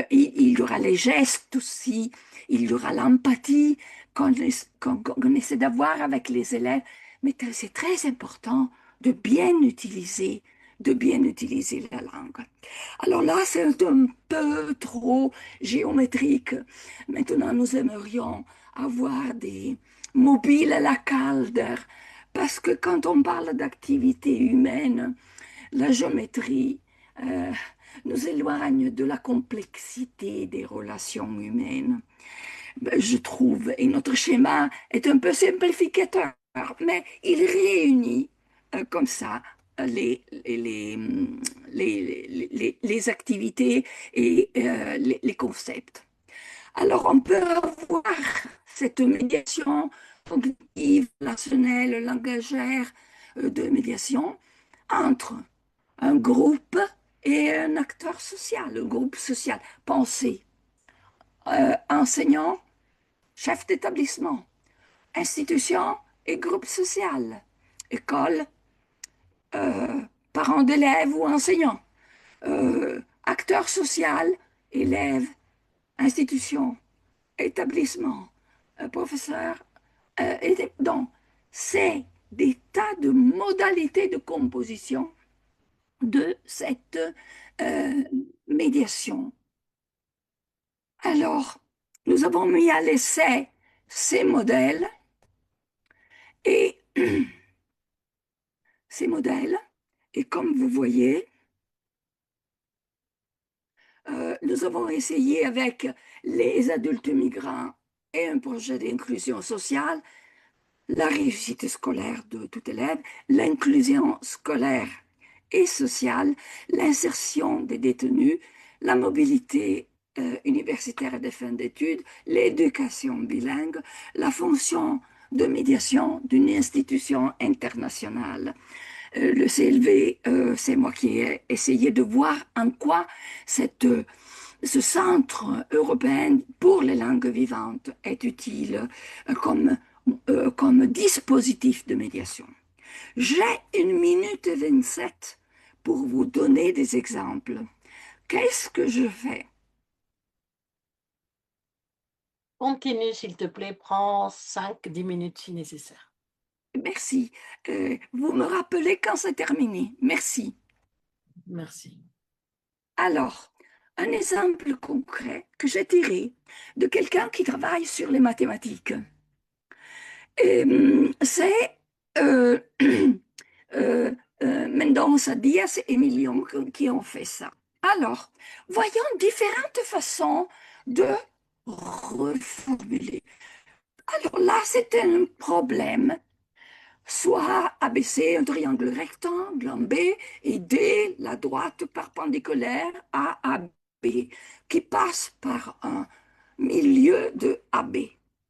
il y aura les gestes aussi, il y aura l'empathie qu'on essaie d'avoir avec les élèves. Mais c'est très important de bien utiliser, de bien utiliser la langue. Alors là, c'est un peu trop géométrique. Maintenant, nous aimerions avoir des mobiles à la Calder, parce que quand on parle d'activité humaine, la géométrie euh, nous éloigne de la complexité des relations humaines, ben, je trouve. Et notre schéma est un peu simplificateur, mais il réunit comme ça les activités et les concepts. Alors, on peut avoir cette médiation cognitive, relationnelle, langagère de médiation entre un groupe et un acteur social, un groupe social. Pensez, enseignant, chef d'établissement, institution et groupe social, école, parents d'élèves ou enseignants, acteur social, élèves, institution, établissement, professeur. Donc, c'est des tas de modalités de composition de cette euh, médiation. Alors, nous avons mis à l'essai ces modèles et ces modèles, et comme vous voyez, nous avons essayé avec les adultes migrants et un projet d'inclusion sociale, la réussite scolaire de tout élève, l'inclusion scolaire et sociale, l'insertion des détenus, la mobilité universitaire et de fin d'études, l'éducation bilingue, la fonction de médiation d'une institution internationale. Le CLV, c'est moi qui ai essayé de voir en quoi ce centre européen pour les langues vivantes est utile comme dispositif de médiation. J'ai 1 minute et 27 pour vous donner des exemples. Qu'est-ce que je fais? Continue, s'il te plaît, prends 5-10 minutes si nécessaire. Merci. Vous me rappelez quand c'est terminé. Merci. Merci. Alors, un exemple concret que j'ai tiré de quelqu'un qui travaille sur les mathématiques. C'est euh, Mendonça Diaz et Emilion qui ont fait ça. Alors, voyons différentes façons de reformuler. Alors là, c'est un problème. Soit ABC, un triangle rectangle en B, et D, la droite perpendiculaire à AB, qui passe par un milieu de AB.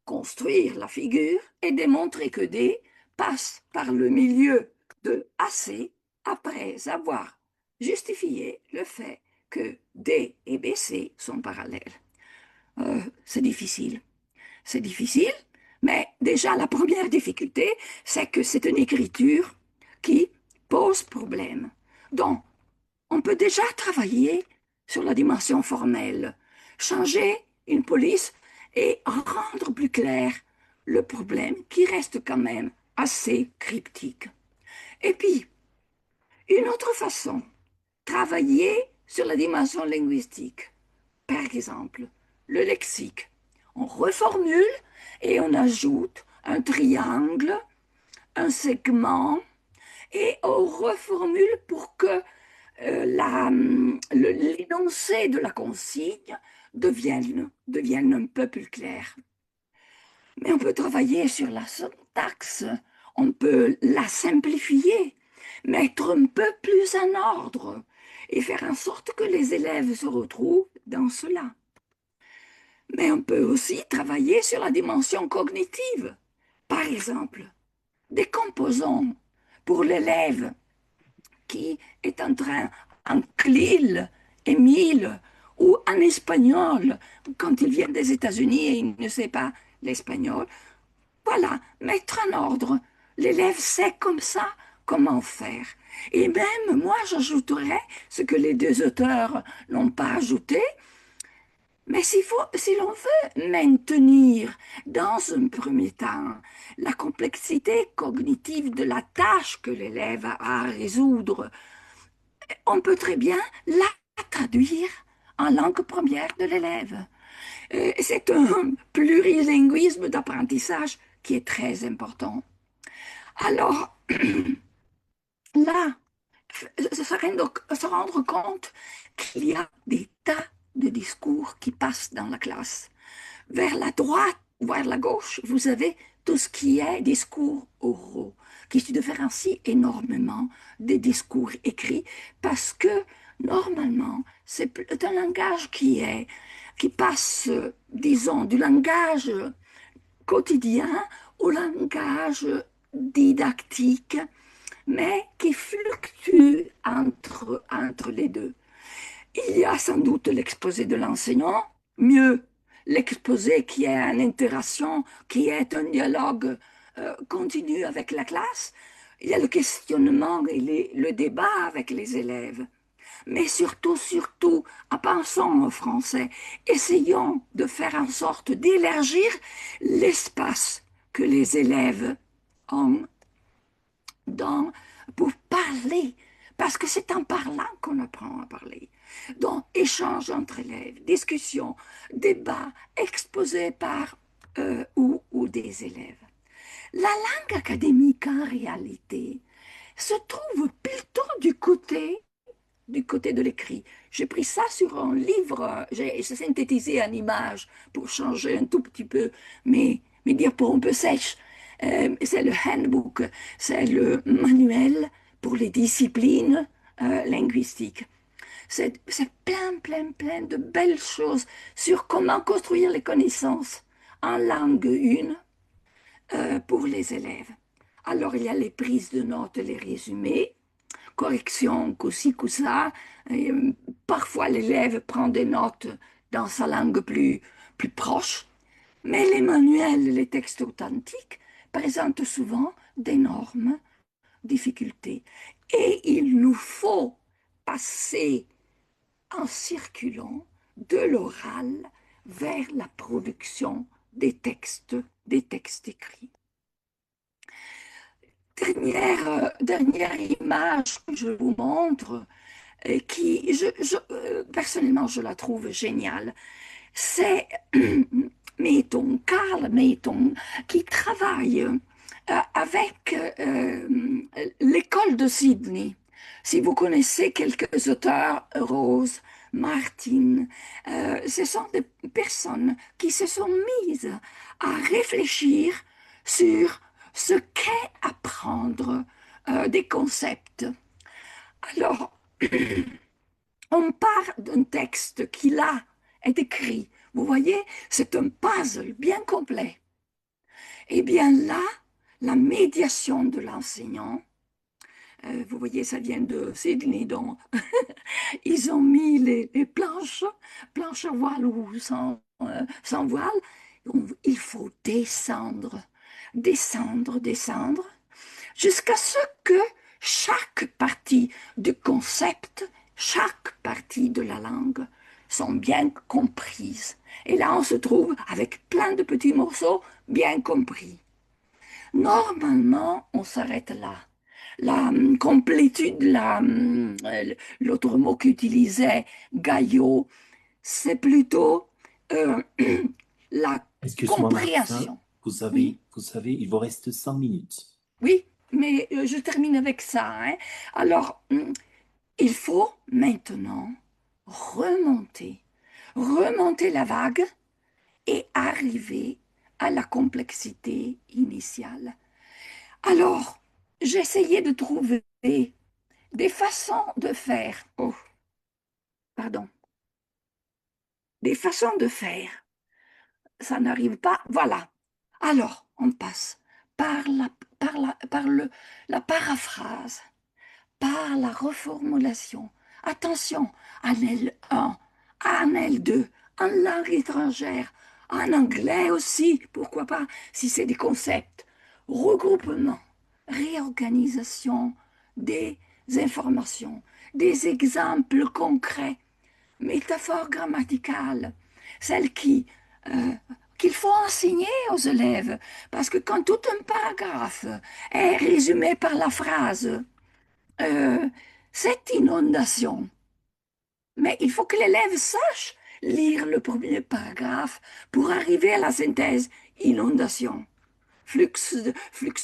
Construire la figure et démontrer que D passe par le milieu de AC après avoir justifié le fait que D et BC sont parallèles. C'est difficile. C'est difficile, mais déjà la première difficulté, c'est que c'est une écriture qui pose problème. Donc, on peut déjà travailler sur la dimension formelle, changer une police et rendre plus clair le problème qui reste quand même assez cryptique. Et puis, une autre façon, travailler sur la dimension linguistique. Par exemple, le lexique. On reformule et on ajoute un triangle, un segment, et on reformule pour que l'énoncé de la consigne devienne un peu plus clair. Mais on peut travailler sur la syntaxe, on peut la simplifier, mettre un peu plus en ordre et faire en sorte que les élèves se retrouvent dans cela. Mais on peut aussi travailler sur la dimension cognitive. Par exemple, des composants pour l'élève qui est en train, en CLIL, Émile, ou en espagnol, quand il vient des États-Unis et il ne sait pas l'espagnol. Voilà, mettre en ordre. L'élève sait comme ça comment faire. Et même, moi, j'ajouterais ce que les deux auteurs n'ont pas ajouté, Mais si l'on veut maintenir dans un premier temps la complexité cognitive de la tâche que l'élève a à résoudre, on peut très bien la traduire en langue première de l'élève. C'est un plurilinguisme d'apprentissage qui est très important. Alors là, se rendre compte qu'il y a des tas de discours qui passent dans la classe. Vers la droite, vers la gauche, vous avez tout ce qui est discours oraux, qui se différencie énormément des discours écrits, parce que normalement, c'est un langage qui passe, disons, du langage quotidien au langage didactique, mais qui fluctue entre les deux. Il y a sans doute l'exposé de l'enseignant, mieux l'exposé qui est une interaction, qui est un dialogue continu avec la classe. Il y a le questionnement et le débat avec les élèves. Mais surtout, en pensant au français, essayons de faire en sorte d'élargir l'espace que les élèves ont dans, pour parler, parce que c'est en parlant qu'on apprend à parler. Donc, échange entre élèves, discussion, débat, exposé par ou des élèves. La langue académique, en réalité, se trouve plutôt du côté de l'écrit. J'ai pris ça sur un livre, j'ai synthétisé en images pour changer un tout petit peu mes diapos un peu sèches. C'est le handbook, c'est le manuel pour les disciplines linguistiques. C'est plein de belles choses sur comment construire les connaissances en langue une pour les élèves. Alors, il y a les prises de notes, les résumés, correction, coup-ci, coup-ça. Parfois, l'élève prend des notes dans sa langue plus proche, mais les manuels, les textes authentiques présentent souvent d'énormes difficultés. Et il nous faut passer en circulant de l'oral vers la production des textes écrits. Dernière image que je vous montre, qui, personnellement, je la trouve géniale. C'est Carl Mayton, qui travaille avec l'école de Sydney. Si vous connaissez quelques auteurs, Rose, Martin, ce sont des personnes qui se sont mises à réfléchir sur ce qu'est apprendre des concepts. Alors, on part d'un texte qui là est écrit. Vous voyez, c'est un puzzle bien complet. Et bien là, la médiation de l'enseignant, vous voyez, ça vient de Sydney, donc ils ont mis les planches à voile ou sans voile. Donc, il faut descendre, jusqu'à ce que chaque partie du concept, chaque partie de la langue sont bien comprises. Et là, on se trouve avec plein de petits morceaux bien compris. Normalement, on s'arrête là. La complétude, l'autre mot qu'utilisait Gaillot, c'est plutôt euh, la Excuse-moi, Martin, compréhension. Oui, vous savez, il vous reste 5 minutes. oui, mais je termine avec ça, hein. Alors, il faut maintenant remonter, remonter la vague et arriver à la complexité initiale. Alors, j'essayais de trouver des façons de faire, oh, pardon, des façons de faire. Ça n'arrive pas, voilà. Alors, on passe par la paraphrase, par la reformulation. Attention, en L1, en L2, en langue étrangère, en anglais aussi, pourquoi pas, si c'est des concepts. Regroupement, réorganisation des informations, des exemples concrets, métaphores grammaticales, celle euh, qu'il faut enseigner aux élèves. Parce que quand tout un paragraphe est résumé par la phrase euh, cette inondation, mais il faut que l'élève sache lire le premier paragraphe pour arriver à la synthèse inondation, flux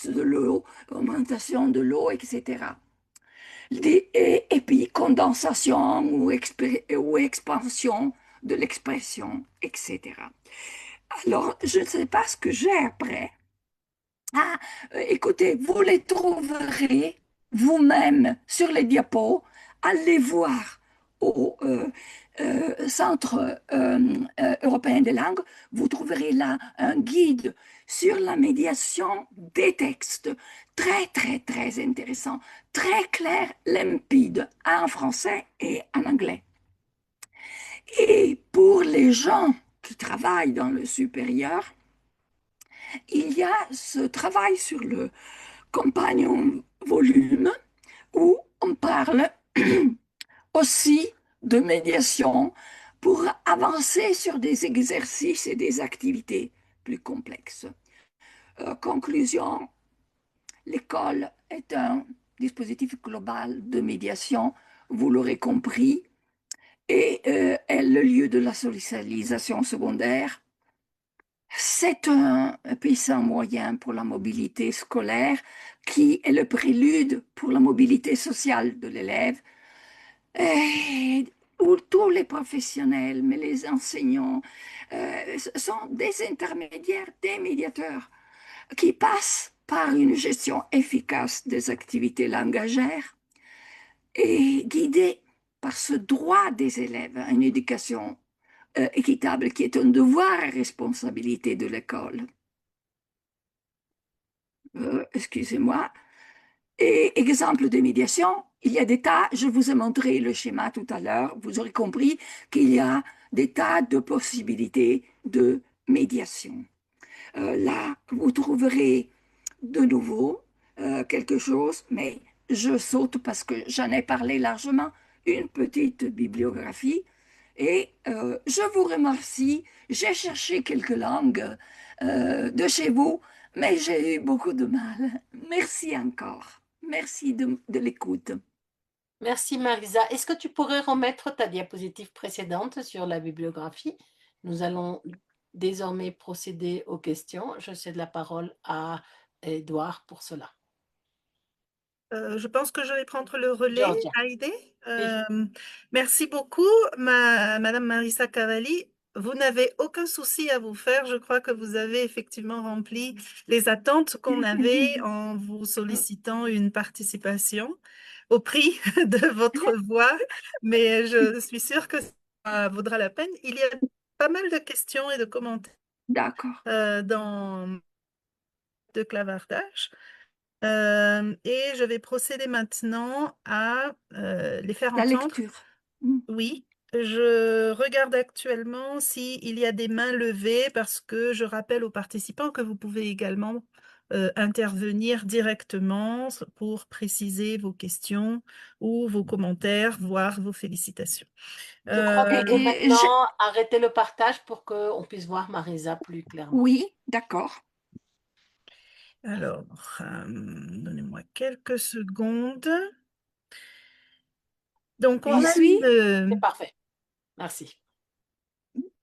de l'eau, augmentation de l'eau, etc. Et puis condensation ou expansion de l'expression, etc. Alors, je ne sais pas ce que j'ai après. Ah, écoutez, vous les trouverez vous-même sur les diapos. Allez voir au Centre européen des langues. Vous trouverez là un guide sur la médiation des textes. Très, très, très intéressant. Très clair, limpide, en français et en anglais. Et pour les gens qui travaillent dans le supérieur, il y a ce travail sur le compagnon volume où on parle aussi de médiation pour avancer sur des exercices et des activités plus complexes. Conclusion, l'école est un dispositif global de médiation, vous l'aurez compris, et est le lieu de la socialisation secondaire. C'est un puissant moyen pour la mobilité scolaire qui est le prélude pour la mobilité sociale de l'élève, et où tous les professionnels, mais les enseignants, sont des intermédiaires, des médiateurs qui passent par une gestion efficace des activités langagères et guidés par ce droit des élèves à une éducation équitable qui est un devoir et responsabilité de l'école. Excusez-moi. Et exemple de médiation, il y a des tas, je vous ai montré le schéma tout à l'heure, vous aurez compris qu'il y a des tas de possibilités de médiation. Là, vous trouverez de nouveau quelque chose, mais je saute parce que j'en ai parlé largement, une petite bibliographie. Et je vous remercie. J'ai cherché quelques langues de chez vous, mais j'ai eu beaucoup de mal. Merci encore. Merci de l'écoute. Merci Marisa. Est-ce que tu pourrais remettre ta diapositive précédente sur la bibliographie? Nous allons désormais procéder aux questions. Je cède la parole à Edouard pour cela. Je pense que je vais prendre le relais, Georgia. Haïdé. Oui. Merci beaucoup, Madame Marissa Cavalli. Vous n'avez aucun souci à vous faire. Je crois que vous avez effectivement rempli les attentes qu'on avait en vous sollicitant une participation au prix de votre voix, mais je suis sûre que ça vaudra la peine. Il y a pas mal de questions et de commentaires D'accord. dans de clavardage. Et je vais procéder maintenant à les faire La entendre. lecture. Mm. Oui, je regarde actuellement s'il y a des mains levées parce que je rappelle aux participants que vous pouvez également intervenir directement pour préciser vos questions ou vos commentaires, voire vos félicitations. Je crois qu'il faut Et maintenant arrêter le partage pour qu'on puisse voir Marisa plus clairement. oui, d'accord. Alors, donnez-moi quelques secondes. Donc, on J'y a suis C'est parfait. Merci.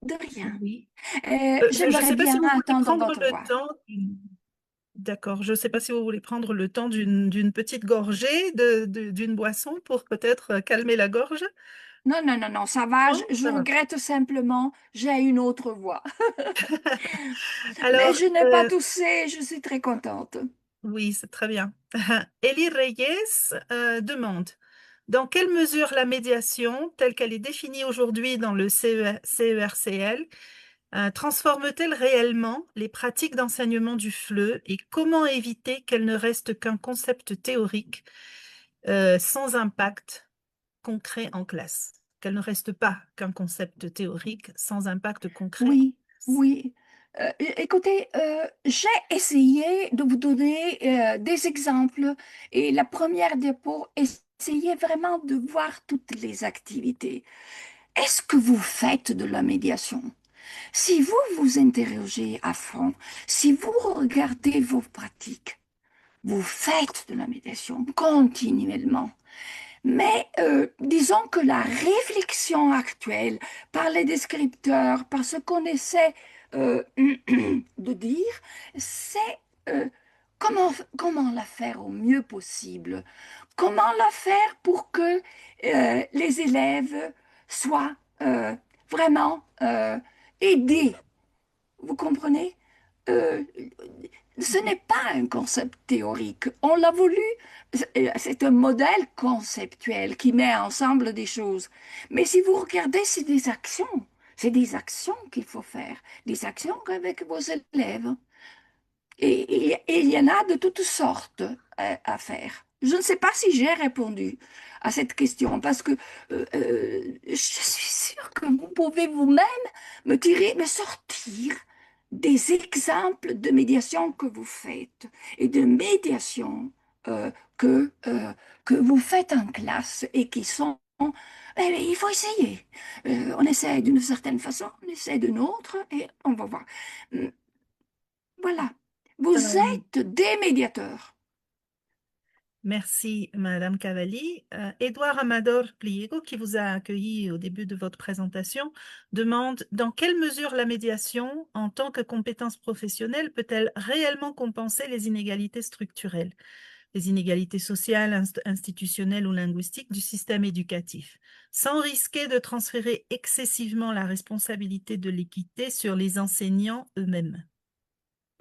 de rien. oui. Je ne J'aimerais sais pas si bien vous voulez entendre prendre votre le voix. temps. D'accord, je ne sais pas si vous voulez prendre le temps d'une petite gorgée d'une boisson pour peut-être calmer la gorge. Non, non, non, non, ça va. Non, Je ça va. regrette simplement, j'ai une autre voix. Mais Alors, je n'ai pas toussé, je suis très contente. oui, c'est très bien. Elie Reyes demande, dans quelle mesure la médiation, telle qu'elle est définie aujourd'hui dans le CERCL, transforme-t-elle réellement les pratiques d'enseignement du FLE et comment éviter qu'elle ne reste qu'un concept théorique sans impact concret en classe? Qu'elle ne reste pas qu'un concept théorique sans impact concret en Oui, classe. oui. Écoutez, j'ai essayé de vous donner des exemples et la première diapo essayait vraiment de voir toutes les activités. Est-ce que vous faites de la médiation? Si vous vous interrogez à fond, si vous regardez vos pratiques, vous faites de la méditation continuellement. Mais disons que la réflexion actuelle par les descripteurs, par ce qu'on essaie de dire, c'est comment la faire au mieux possible. Comment la faire pour que les élèves soient vraiment aidés. Vous comprenez? Euh, Ce n'est pas un concept théorique. On l'a voulu, c'est un modèle conceptuel qui met ensemble des choses. Mais si vous regardez, c'est des actions. C'est des actions qu'il faut faire, des actions avec vos élèves. Et il y en a de toutes sortes à faire. Je ne sais pas si j'ai répondu à cette question parce que je suis sûre que vous pouvez vous-même me sortir des exemples de médiation que vous faites et de médiation euh, que, euh, que vous faites en classe et qui sont... il faut essayer. On essaie d'une certaine façon, on essaie d'une autre et on va voir. Voilà. Vous Euh, êtes des médiateurs. Merci, Madame Cavalli. Édouard Amador Pliego, qui vous a accueilli au début de votre présentation, demande dans quelle mesure la médiation, en tant que compétence professionnelle, peut-elle réellement compenser les inégalités structurelles, les inégalités sociales, institutionnelles ou linguistiques du système éducatif, sans risquer de transférer excessivement la responsabilité de l'équité sur les enseignants eux-mêmes?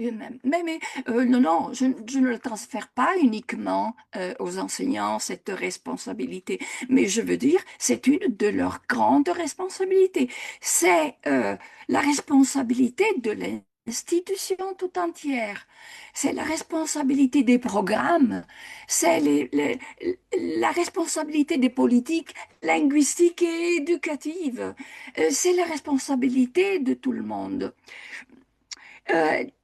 Non, non, je ne le transfère pas uniquement aux enseignants, cette responsabilité, mais je veux dire, c'est une de leurs grandes responsabilités. C'est la responsabilité de l'institution tout entière. C'est la responsabilité des programmes. C'est la responsabilité des politiques linguistiques et éducatives. C'est la responsabilité de tout le monde.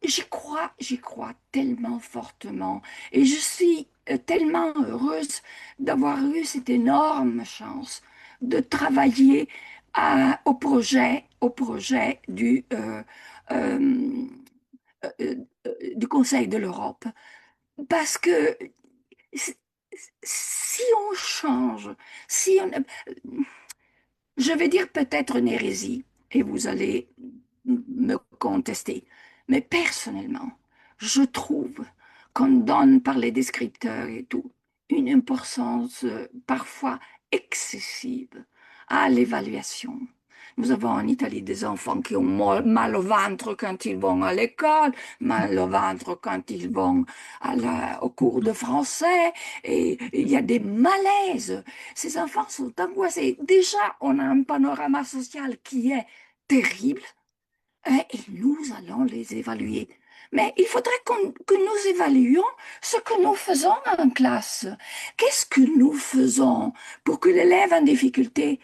J'y crois tellement fortement et je suis tellement heureuse d'avoir eu cette énorme chance de travailler au projet euh, euh, du Conseil de l'Europe. Parce que si si on change, si on, je vais dire peut-être une hérésie, et vous allez me contester. Mais personnellement, je trouve qu'on donne par les descripteurs et tout une importance parfois excessive à l'évaluation. Nous avons en Italie des enfants qui ont mal au ventre quand ils vont à l'école, mal au ventre quand ils vont au cours de français, et il y a des malaises. Ces enfants sont angoissés. Déjà, on a un panorama social qui est terrible, et nous allons les évaluer. Mais il faudrait que nous évaluions ce que nous faisons en classe. Qu'est-ce que nous faisons pour que l'élève en difficulté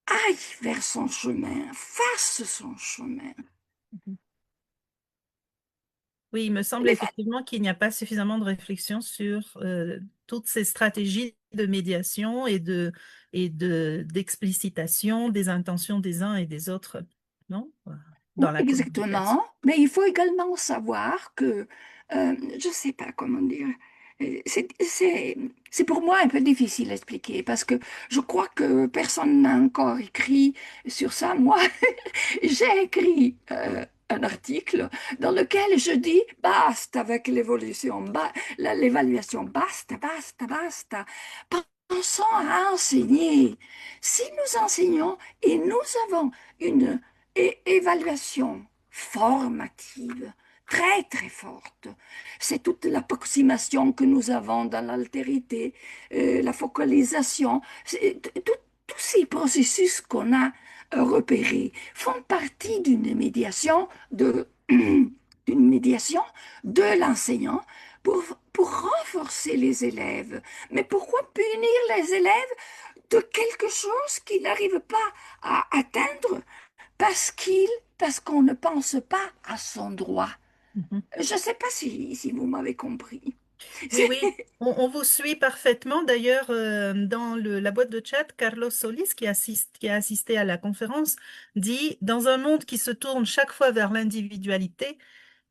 aille vers son chemin, fasse son chemin? Oui, il me semble Les- effectivement qu'il n'y a pas suffisamment de réflexion sur toutes ces stratégies de médiation d'explicitation des intentions des uns et des autres, non? Oui, Dans la communication. exactement. Mais il faut également savoir que, je ne sais pas comment dire, c'est pour moi un peu difficile à expliquer parce que je crois que personne n'a encore écrit sur ça. Moi, j'ai écrit un article dans lequel je dis basta avec l'évolution, l'évaluation, basta, basta, basta. Pensons à enseigner. Si nous enseignons et nous avons une évaluation formative très très forte, c'est toute l'approximation que nous avons dans l'altérité, la focalisation, tous ces processus qu'on a repérés font partie d'une médiation de l'enseignant pour, pour renforcer les élèves. Mais pourquoi punir les élèves de quelque chose qu'ils n'arrivent pas à atteindre parce qu'on ne pense pas à son droit? Mhm. Je ne sais pas si vous m'avez compris. Oui, oui, on vous suit parfaitement. D'ailleurs, dans la boîte de chat, Carlos Solis, qui a assisté à la conférence, dit, dans un monde qui se tourne chaque fois vers l'individualité,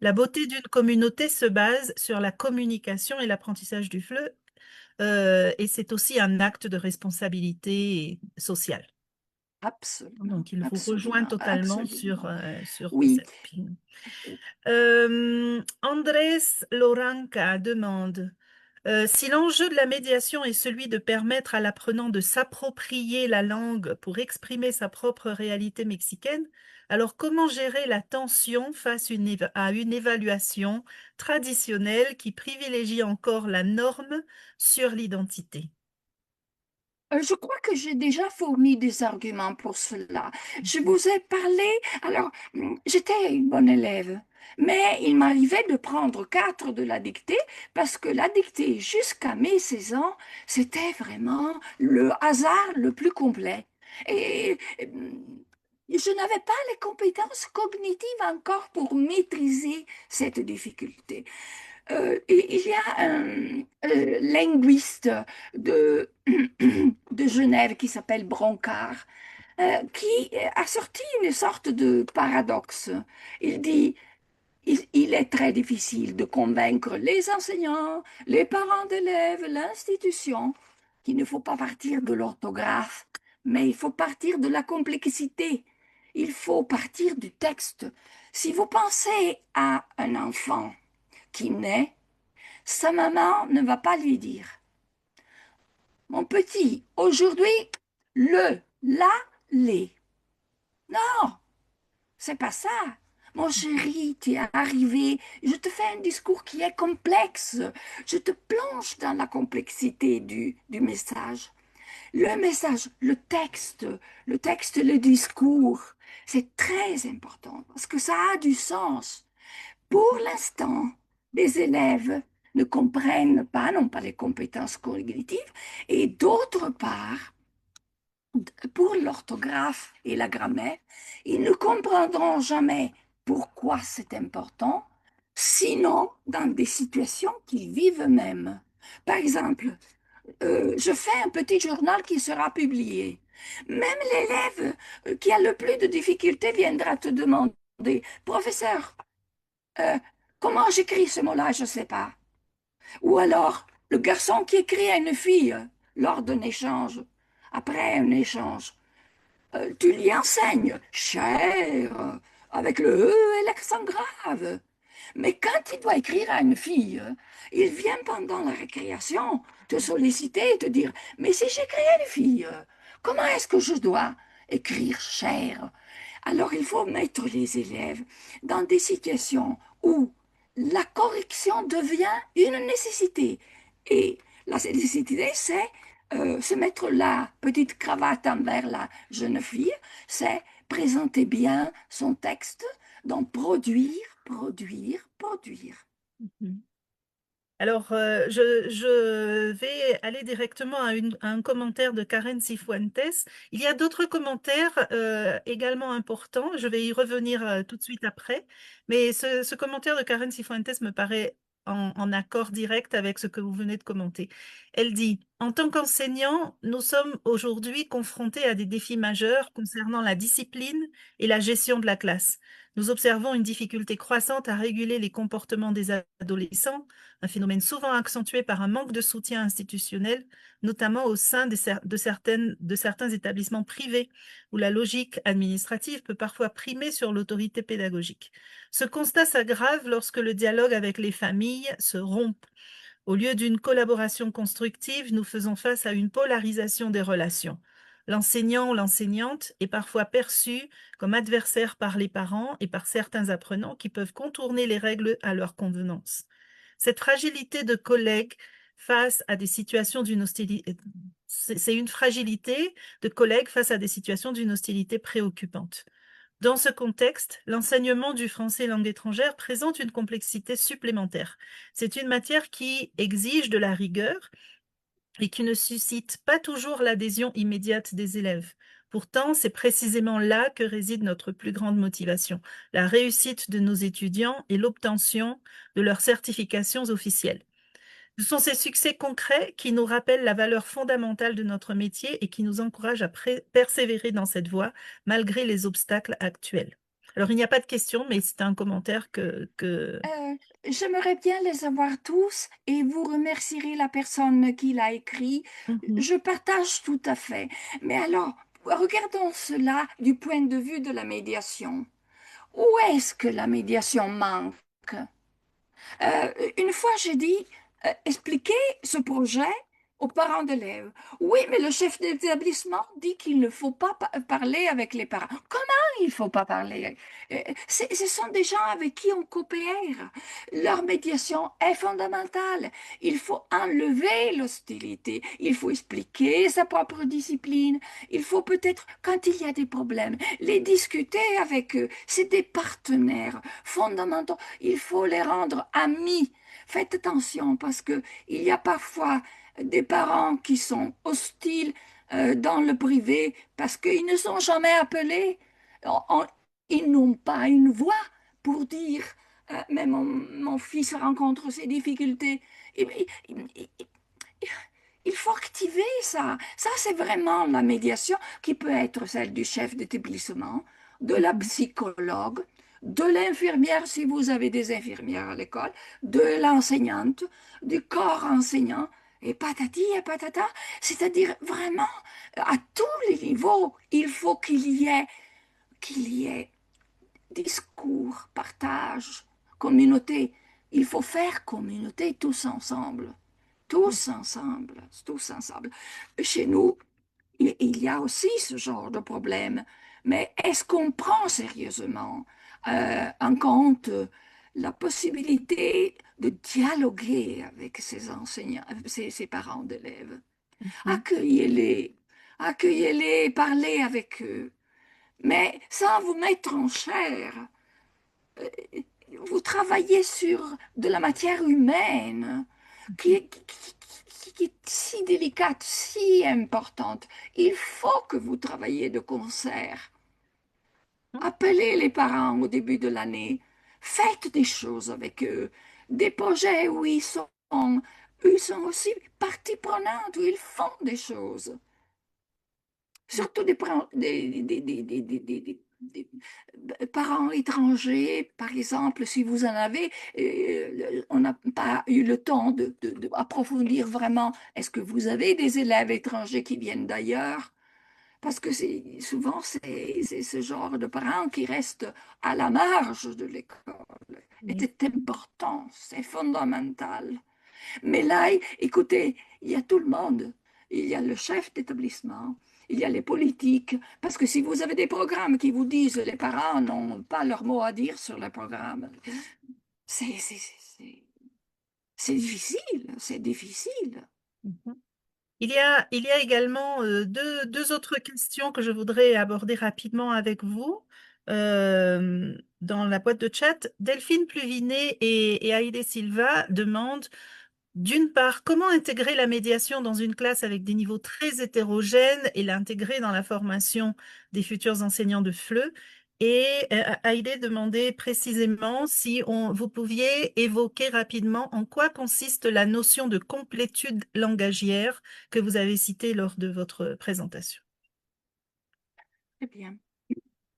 la beauté d'une communauté se base sur la communication et l'apprentissage du fleu, et c'est aussi un acte de responsabilité sociale. Absolument, Donc, il vous rejoint absolument, totalement sur, absolument. sur Oui. cette opinion. Andrés Loranca demande, si l'enjeu de la médiation est celui de permettre à l'apprenant de s'approprier la langue pour exprimer sa propre réalité mexicaine, alors comment gérer la tension face à une évaluation traditionnelle qui privilégie encore la norme sur l'identité? Je crois que j'ai déjà fourni des arguments pour cela. Je vous ai parlé, alors j'étais une bonne élève, mais il m'arrivait de prendre 4 de la dictée parce que la dictée jusqu'à mes 16 ans, c'était vraiment le hasard le plus complet. Et je n'avais pas les compétences cognitives encore pour maîtriser cette difficulté. Il y a un linguiste de, de Genève qui s'appelle Broncard, qui a sorti une sorte de paradoxe. Il dit, il est très difficile de convaincre les enseignants, les parents d'élèves, l'institution, qu'il ne faut pas partir de l'orthographe, mais il faut partir de la complexité. Il faut partir du texte. Si vous pensez à un enfant qui naît, sa maman ne va pas lui dire, mon petit, aujourd'hui, la, les. Non, c'est pas ça. Mon chéri, tu es arrivé, je te fais un discours qui est complexe. Je te plonge dans la complexité du message. Le message, le texte, le discours, c'est très important parce que ça a du sens. Pour l'instant, les élèves ne comprennent pas, n'ont pas les compétences cognitives, et d'autre part, pour l'orthographe et la grammaire, ils ne comprendront jamais pourquoi c'est important, sinon dans des situations qu'ils vivent eux-mêmes. Par exemple, je fais un petit journal qui sera publié. Même l'élève qui a le plus de difficultés viendra te demander, professeur, euh, comment j'écris ce mot-là, je ne sais pas. Ou alors, le garçon qui écrit à une fille lors d'un échange, après un échange, tu lui enseignes, cher, avec le E et l'accent grave. Mais quand il doit écrire à une fille, il vient pendant la récréation te solliciter et te dire, mais si j'écris à une fille, comment est-ce que je dois écrire cher? Alors il faut mettre les élèves dans des situations où la correction devient une nécessité. Et la nécessité, c'est se mettre la petite cravate envers la jeune fille, c'est présenter bien son texte, donc produire, produire, produire. Mhm. Alors, je vais aller directement à un commentaire de Karen Cifuentes. Il y a d'autres commentaires également importants. Je vais y revenir tout de suite après. Mais ce commentaire de Karen Cifuentes me paraît en accord direct avec ce que vous venez de commenter. Elle dit, en tant qu'enseignant, nous sommes aujourd'hui confrontés à des défis majeurs concernant la discipline et la gestion de la classe. Nous observons une difficulté croissante à réguler les comportements des adolescents, un phénomène souvent accentué par un manque de soutien institutionnel, notamment au sein de certains établissements privés, où la logique administrative peut parfois primer sur l'autorité pédagogique. Ce constat s'aggrave lorsque le dialogue avec les familles se rompt. Au lieu d'une collaboration constructive, nous faisons face à une polarisation des relations. L'enseignant ou l'enseignante est parfois perçu comme adversaire par les parents et par certains apprenants qui peuvent contourner les règles à leur convenance. Cette fragilité de collègues face à des situations d'une hostilité, c'est une fragilité de collègues face à des situations d'une hostilité préoccupante. Dans ce contexte, l'enseignement du français langue étrangère présente une complexité supplémentaire. C'est une matière qui exige de la rigueur et qui ne suscite pas toujours l'adhésion immédiate des élèves. Pourtant, c'est précisément là que réside notre plus grande motivation, la réussite de nos étudiants et l'obtention de leurs certifications officielles. Ce sont ces succès concrets qui nous rappellent la valeur fondamentale de notre métier et qui nous encouragent à persévérer dans cette voie malgré les obstacles actuels. Alors, il n'y a pas de question, mais c'est un commentaire que... J'aimerais bien les avoir tous et vous remercierez la personne qui l'a écrit. Mhm, Je partage tout à fait. Mais alors, regardons cela du point de vue de la médiation. Où est-ce que la médiation manque? Une fois, j'ai dit, expliquez ce projet aux parents d'élèves. Oui, mais le chef d'établissement dit qu'il ne faut pas parler avec les parents. Comment il ne faut pas parler? Ce sont des gens avec qui on coopère. Leur médiation est fondamentale. Il faut enlever l'hostilité. Il faut expliquer sa propre discipline. Il faut peut-être, quand il y a des problèmes, les discuter avec eux. C'est des partenaires fondamentaux. Il faut les rendre amis. Faites attention parce que il y a parfois des parents qui sont hostiles dans le privé parce qu'ils ne sont jamais appelés. On- ils n'ont pas une voix pour dire mais mon fils rencontre ces difficultés. Il, il- il- il faut activer ça. Ça, c'est vraiment la médiation qui peut être celle du chef d'établissement, de la mhm. psychologue, de l'infirmière si vous avez des infirmières à l'école, de l'enseignante, du corps enseignant, et patati et patata. C'est-à-dire vraiment à tous les niveaux, il faut qu'il y ait discours, partage, communauté. Il faut faire communauté tous ensemble. Tous ensemble, tous ensemble. Chez nous, il y a aussi ce genre de problème. Mais est-ce qu'on prend sérieusement en compte la possibilité de dialoguer avec ces enseignants, ces parents d'élèves? Mhm. Accueillez-les, accueillez-les, parlez avec eux, mais sans vous mettre en chair. Vous travaillez sur de la matière humaine qui est si délicate, si importante. Il faut que vous travaillez de concert. Appelez les parents au début de l'année. Faites des choses avec eux. Des projets où ils sont aussi partie prenante, où ils font des choses. Surtout des parents étrangers, par exemple, si vous en avez, on n'a pas eu le temps d'approfondir vraiment. Est-ce que vous avez des élèves étrangers qui viennent d'ailleurs? Parce que souvent, c'est ce genre de parents qui restent à la marge de l'école. Et Oui. c'est important, c'est fondamental. Mais là, écoutez, il y a tout le monde. Il y a le chef d'établissement, il y a les politiques. Parce que si vous avez des programmes qui vous disent les parents n'ont pas leur mot à dire sur le programme, c'est c'est- c'est- c'est difficile, c'est difficile. Mhm. Il y a également deux autres questions que je voudrais aborder rapidement avec vous. Dans la boîte de chat, Delphine Pluvinet et Haïdé Silva demandent, d'une part, comment intégrer la médiation dans une classe avec des niveaux très hétérogènes et l'intégrer dans la formation des futurs enseignants de FLE? Et Haïdé demandait précisément si vous pouviez évoquer rapidement en quoi consiste la notion de complétude langagière que vous avez citée lors de votre présentation. Très bien.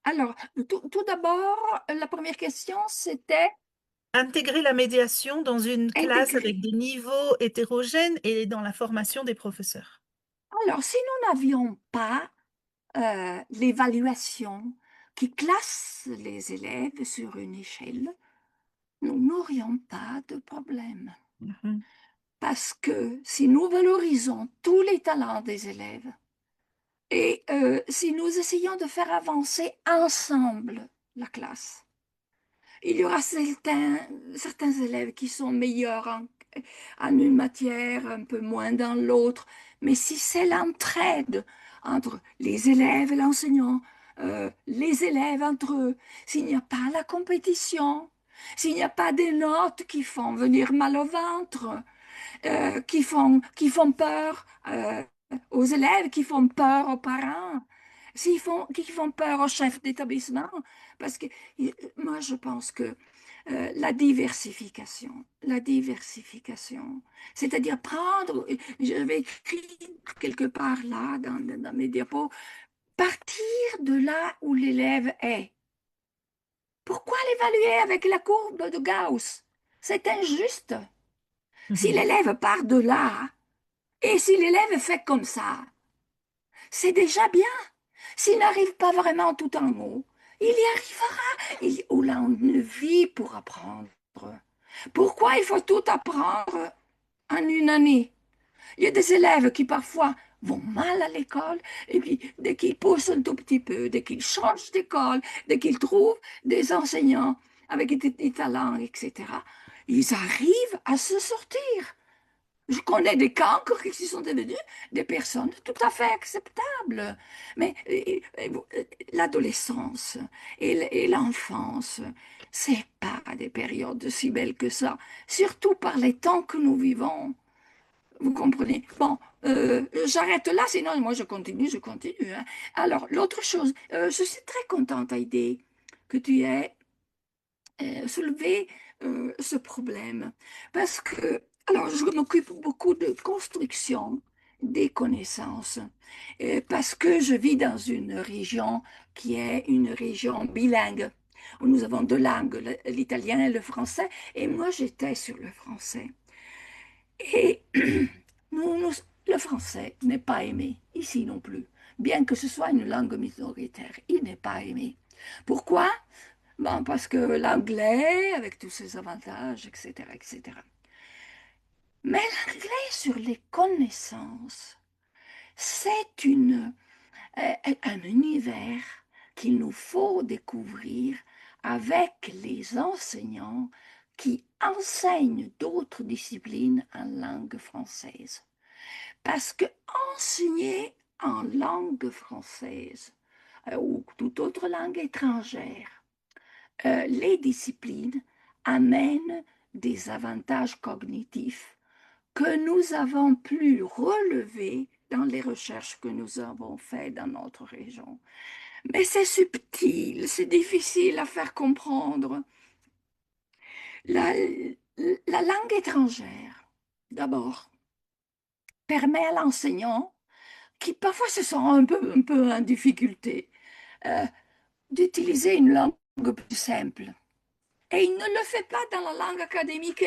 Alors, tout d'abord, la première question, c'était Intégrer la médiation dans une classe intégrer. avec des niveaux hétérogènes et dans la formation des professeurs. Alors, si nous n'avions pas l'évaluation qui classe les élèves sur une échelle, nous n'aurions pas de problème. Mhm. Parce que si nous valorisons tous les talents des élèves et si nous essayons de faire avancer ensemble la classe, il y aura certains élèves qui sont meilleurs en une matière, un peu moins dans l'autre, mais si c'est l'entraide entre les élèves et l'enseignant, les élèves entre eux, s'il n'y a pas la compétition, s'il n'y a pas des notes qui font venir mal au ventre, qui font peur aux élèves, qui font peur aux parents, qui font peur au chef d'établissement. Parce que moi, je pense que la diversification. La diversification. C'est-à-dire prendre, j'avais écrit quelque part là dans mes diapos, partir de là où l'élève est. Pourquoi l'évaluer avec la courbe de Gauss? C'est injuste. Si l'élève part de là, et si l'élève fait comme ça, c'est déjà bien. S'il n'arrive pas vraiment tout en haut, il y arrivera. On a une vie pour apprendre. Pourquoi il faut tout apprendre en une année? Il y a des élèves qui parfois vont mal à l'école, et puis dès qu'ils poussent un tout petit peu, dès qu'ils changent d'école, dès qu'ils trouvent des enseignants avec des talents, etc., ils arrivent à se sortir. Je connais des cancres qui sont devenus des personnes tout à fait acceptables. Mais l'adolescence et l'enfance, c'est pas des périodes si belles que ça, surtout par les temps que nous vivons. Vous comprenez? Bon, j'arrête là, sinon moi je continue, hein. Alors, l'autre chose, je suis très contente, Heidi, que tu aies soulevé ce problème. Parce que, alors, je m'occupe beaucoup de construction des connaissances, parce que je vis dans une région qui est une région bilingue, où nous avons deux langues, l'italien et le français, et moi j'étais sur le français. Et le français n'est pas aimé, ici non plus. Bien que ce soit une langue minoritaire, il n'est pas aimé. Pourquoi? Bon, parce que l'anglais, avec tous ses avantages, etc., etc. Mais l'anglais sur les connaissances, c'est un univers qu'il nous faut découvrir avec les enseignants qui enseignent d'autres disciplines en langue française. Parce que enseigner en langue française ou toute autre langue étrangère, les disciplines amènent des avantages cognitifs que nous avons pu relever dans les recherches que nous avons faites dans notre région. Mais c'est subtil, c'est difficile à faire comprendre. La, la langue étrangère, d'abord, permet à l'enseignant, qui parfois se sent un peu en difficulté, euh, d'utiliser une langue plus simple. Et il ne le fait pas dans la langue académique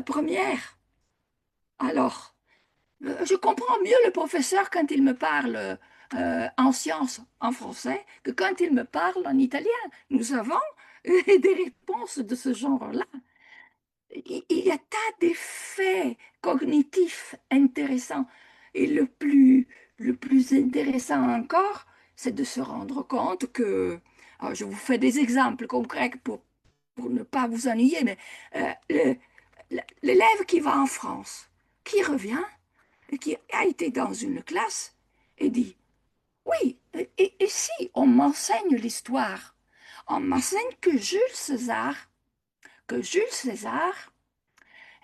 première. Alors, je comprends mieux le professeur quand il me parle en sciences en français que quand il me parle en italien. Nous avons des réponses de ce genre-là. Il y a tas d'effets cognitifs intéressants. Et le plus intéressant encore, c'est de se rendre compte que, alors je vous fais des exemples concrets pour ne pas vous ennuyer, mais l'élève qui va en France, qui revient, et qui a été dans une classe, et dit, oui, et si on m'enseigne l'histoire, on m'enseigne que Jules César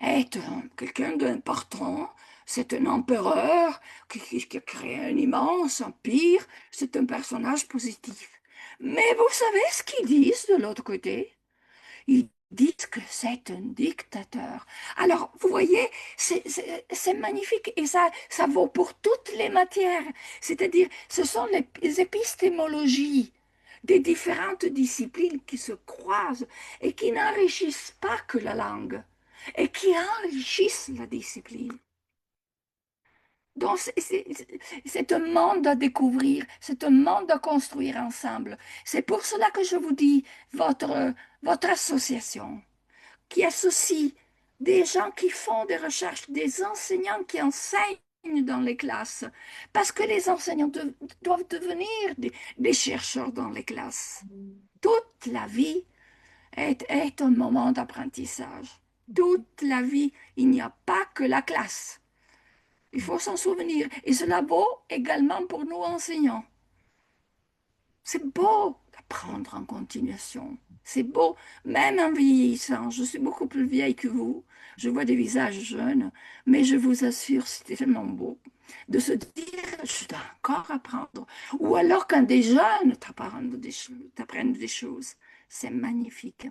est quelqu'un d'important, c'est un empereur qui a créé un immense empire, c'est un personnage positif. Mais vous savez ce qu'ils disent de l'autre côté? Ils disent que c'est un dictateur. Alors, vous voyez, c'est magnifique et ça vaut pour toutes les matières. C'est-à-dire, ce sont les épistémologies des différentes disciplines qui se croisent et qui n'enrichissent pas que la langue, et qui enrichissent la discipline. Donc, c'est un monde à découvrir, c'est un monde à construire ensemble. C'est pour cela que je vous dis, votre association, qui associe des gens qui font des recherches, des enseignants qui enseignent dans les classes, parce que les enseignants doivent devenir des chercheurs dans les classes. Toute la vie est un moment d'apprentissage. Toute la vie, il n'y a pas que la classe. Il faut s'en souvenir. Et cela vaut également pour nous enseignants. C'est beau d'apprendre en continuation. C'est beau, même en vieillissant. Je suis beaucoup plus vieille que vous. Je vois des visages jeunes, mais je vous assure, c'est tellement beau de se dire, je dois encore apprendre. Ou alors quand des jeunes t'apprennent des choses. C'est magnifique.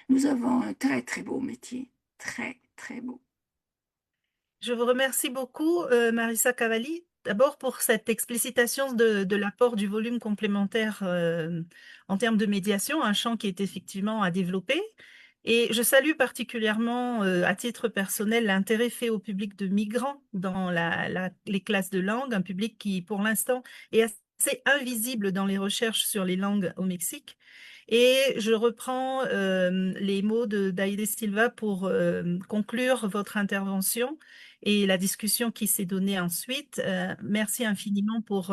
Nous avons un très, très beau métier. Très, très beau. Je vous remercie beaucoup, Marissa Cavalli, d'abord pour cette explicitation de l'apport du volume complémentaire en termes de médiation, un champ qui est effectivement à développer. Et je salue particulièrement, à titre personnel, l'intérêt fait au public de migrants dans les classes de langue, un public qui, pour l'instant, est assez invisible dans les recherches sur les langues au Mexique. Et je reprends les mots d'Aïdé Silva pour conclure votre intervention et la discussion qui s'est donnée ensuite. Merci infiniment pour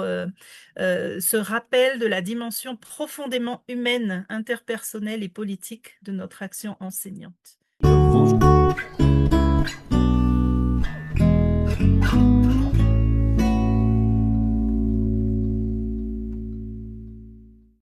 ce rappel de la dimension profondément humaine, interpersonnelle et politique de notre action enseignante. Bonjour.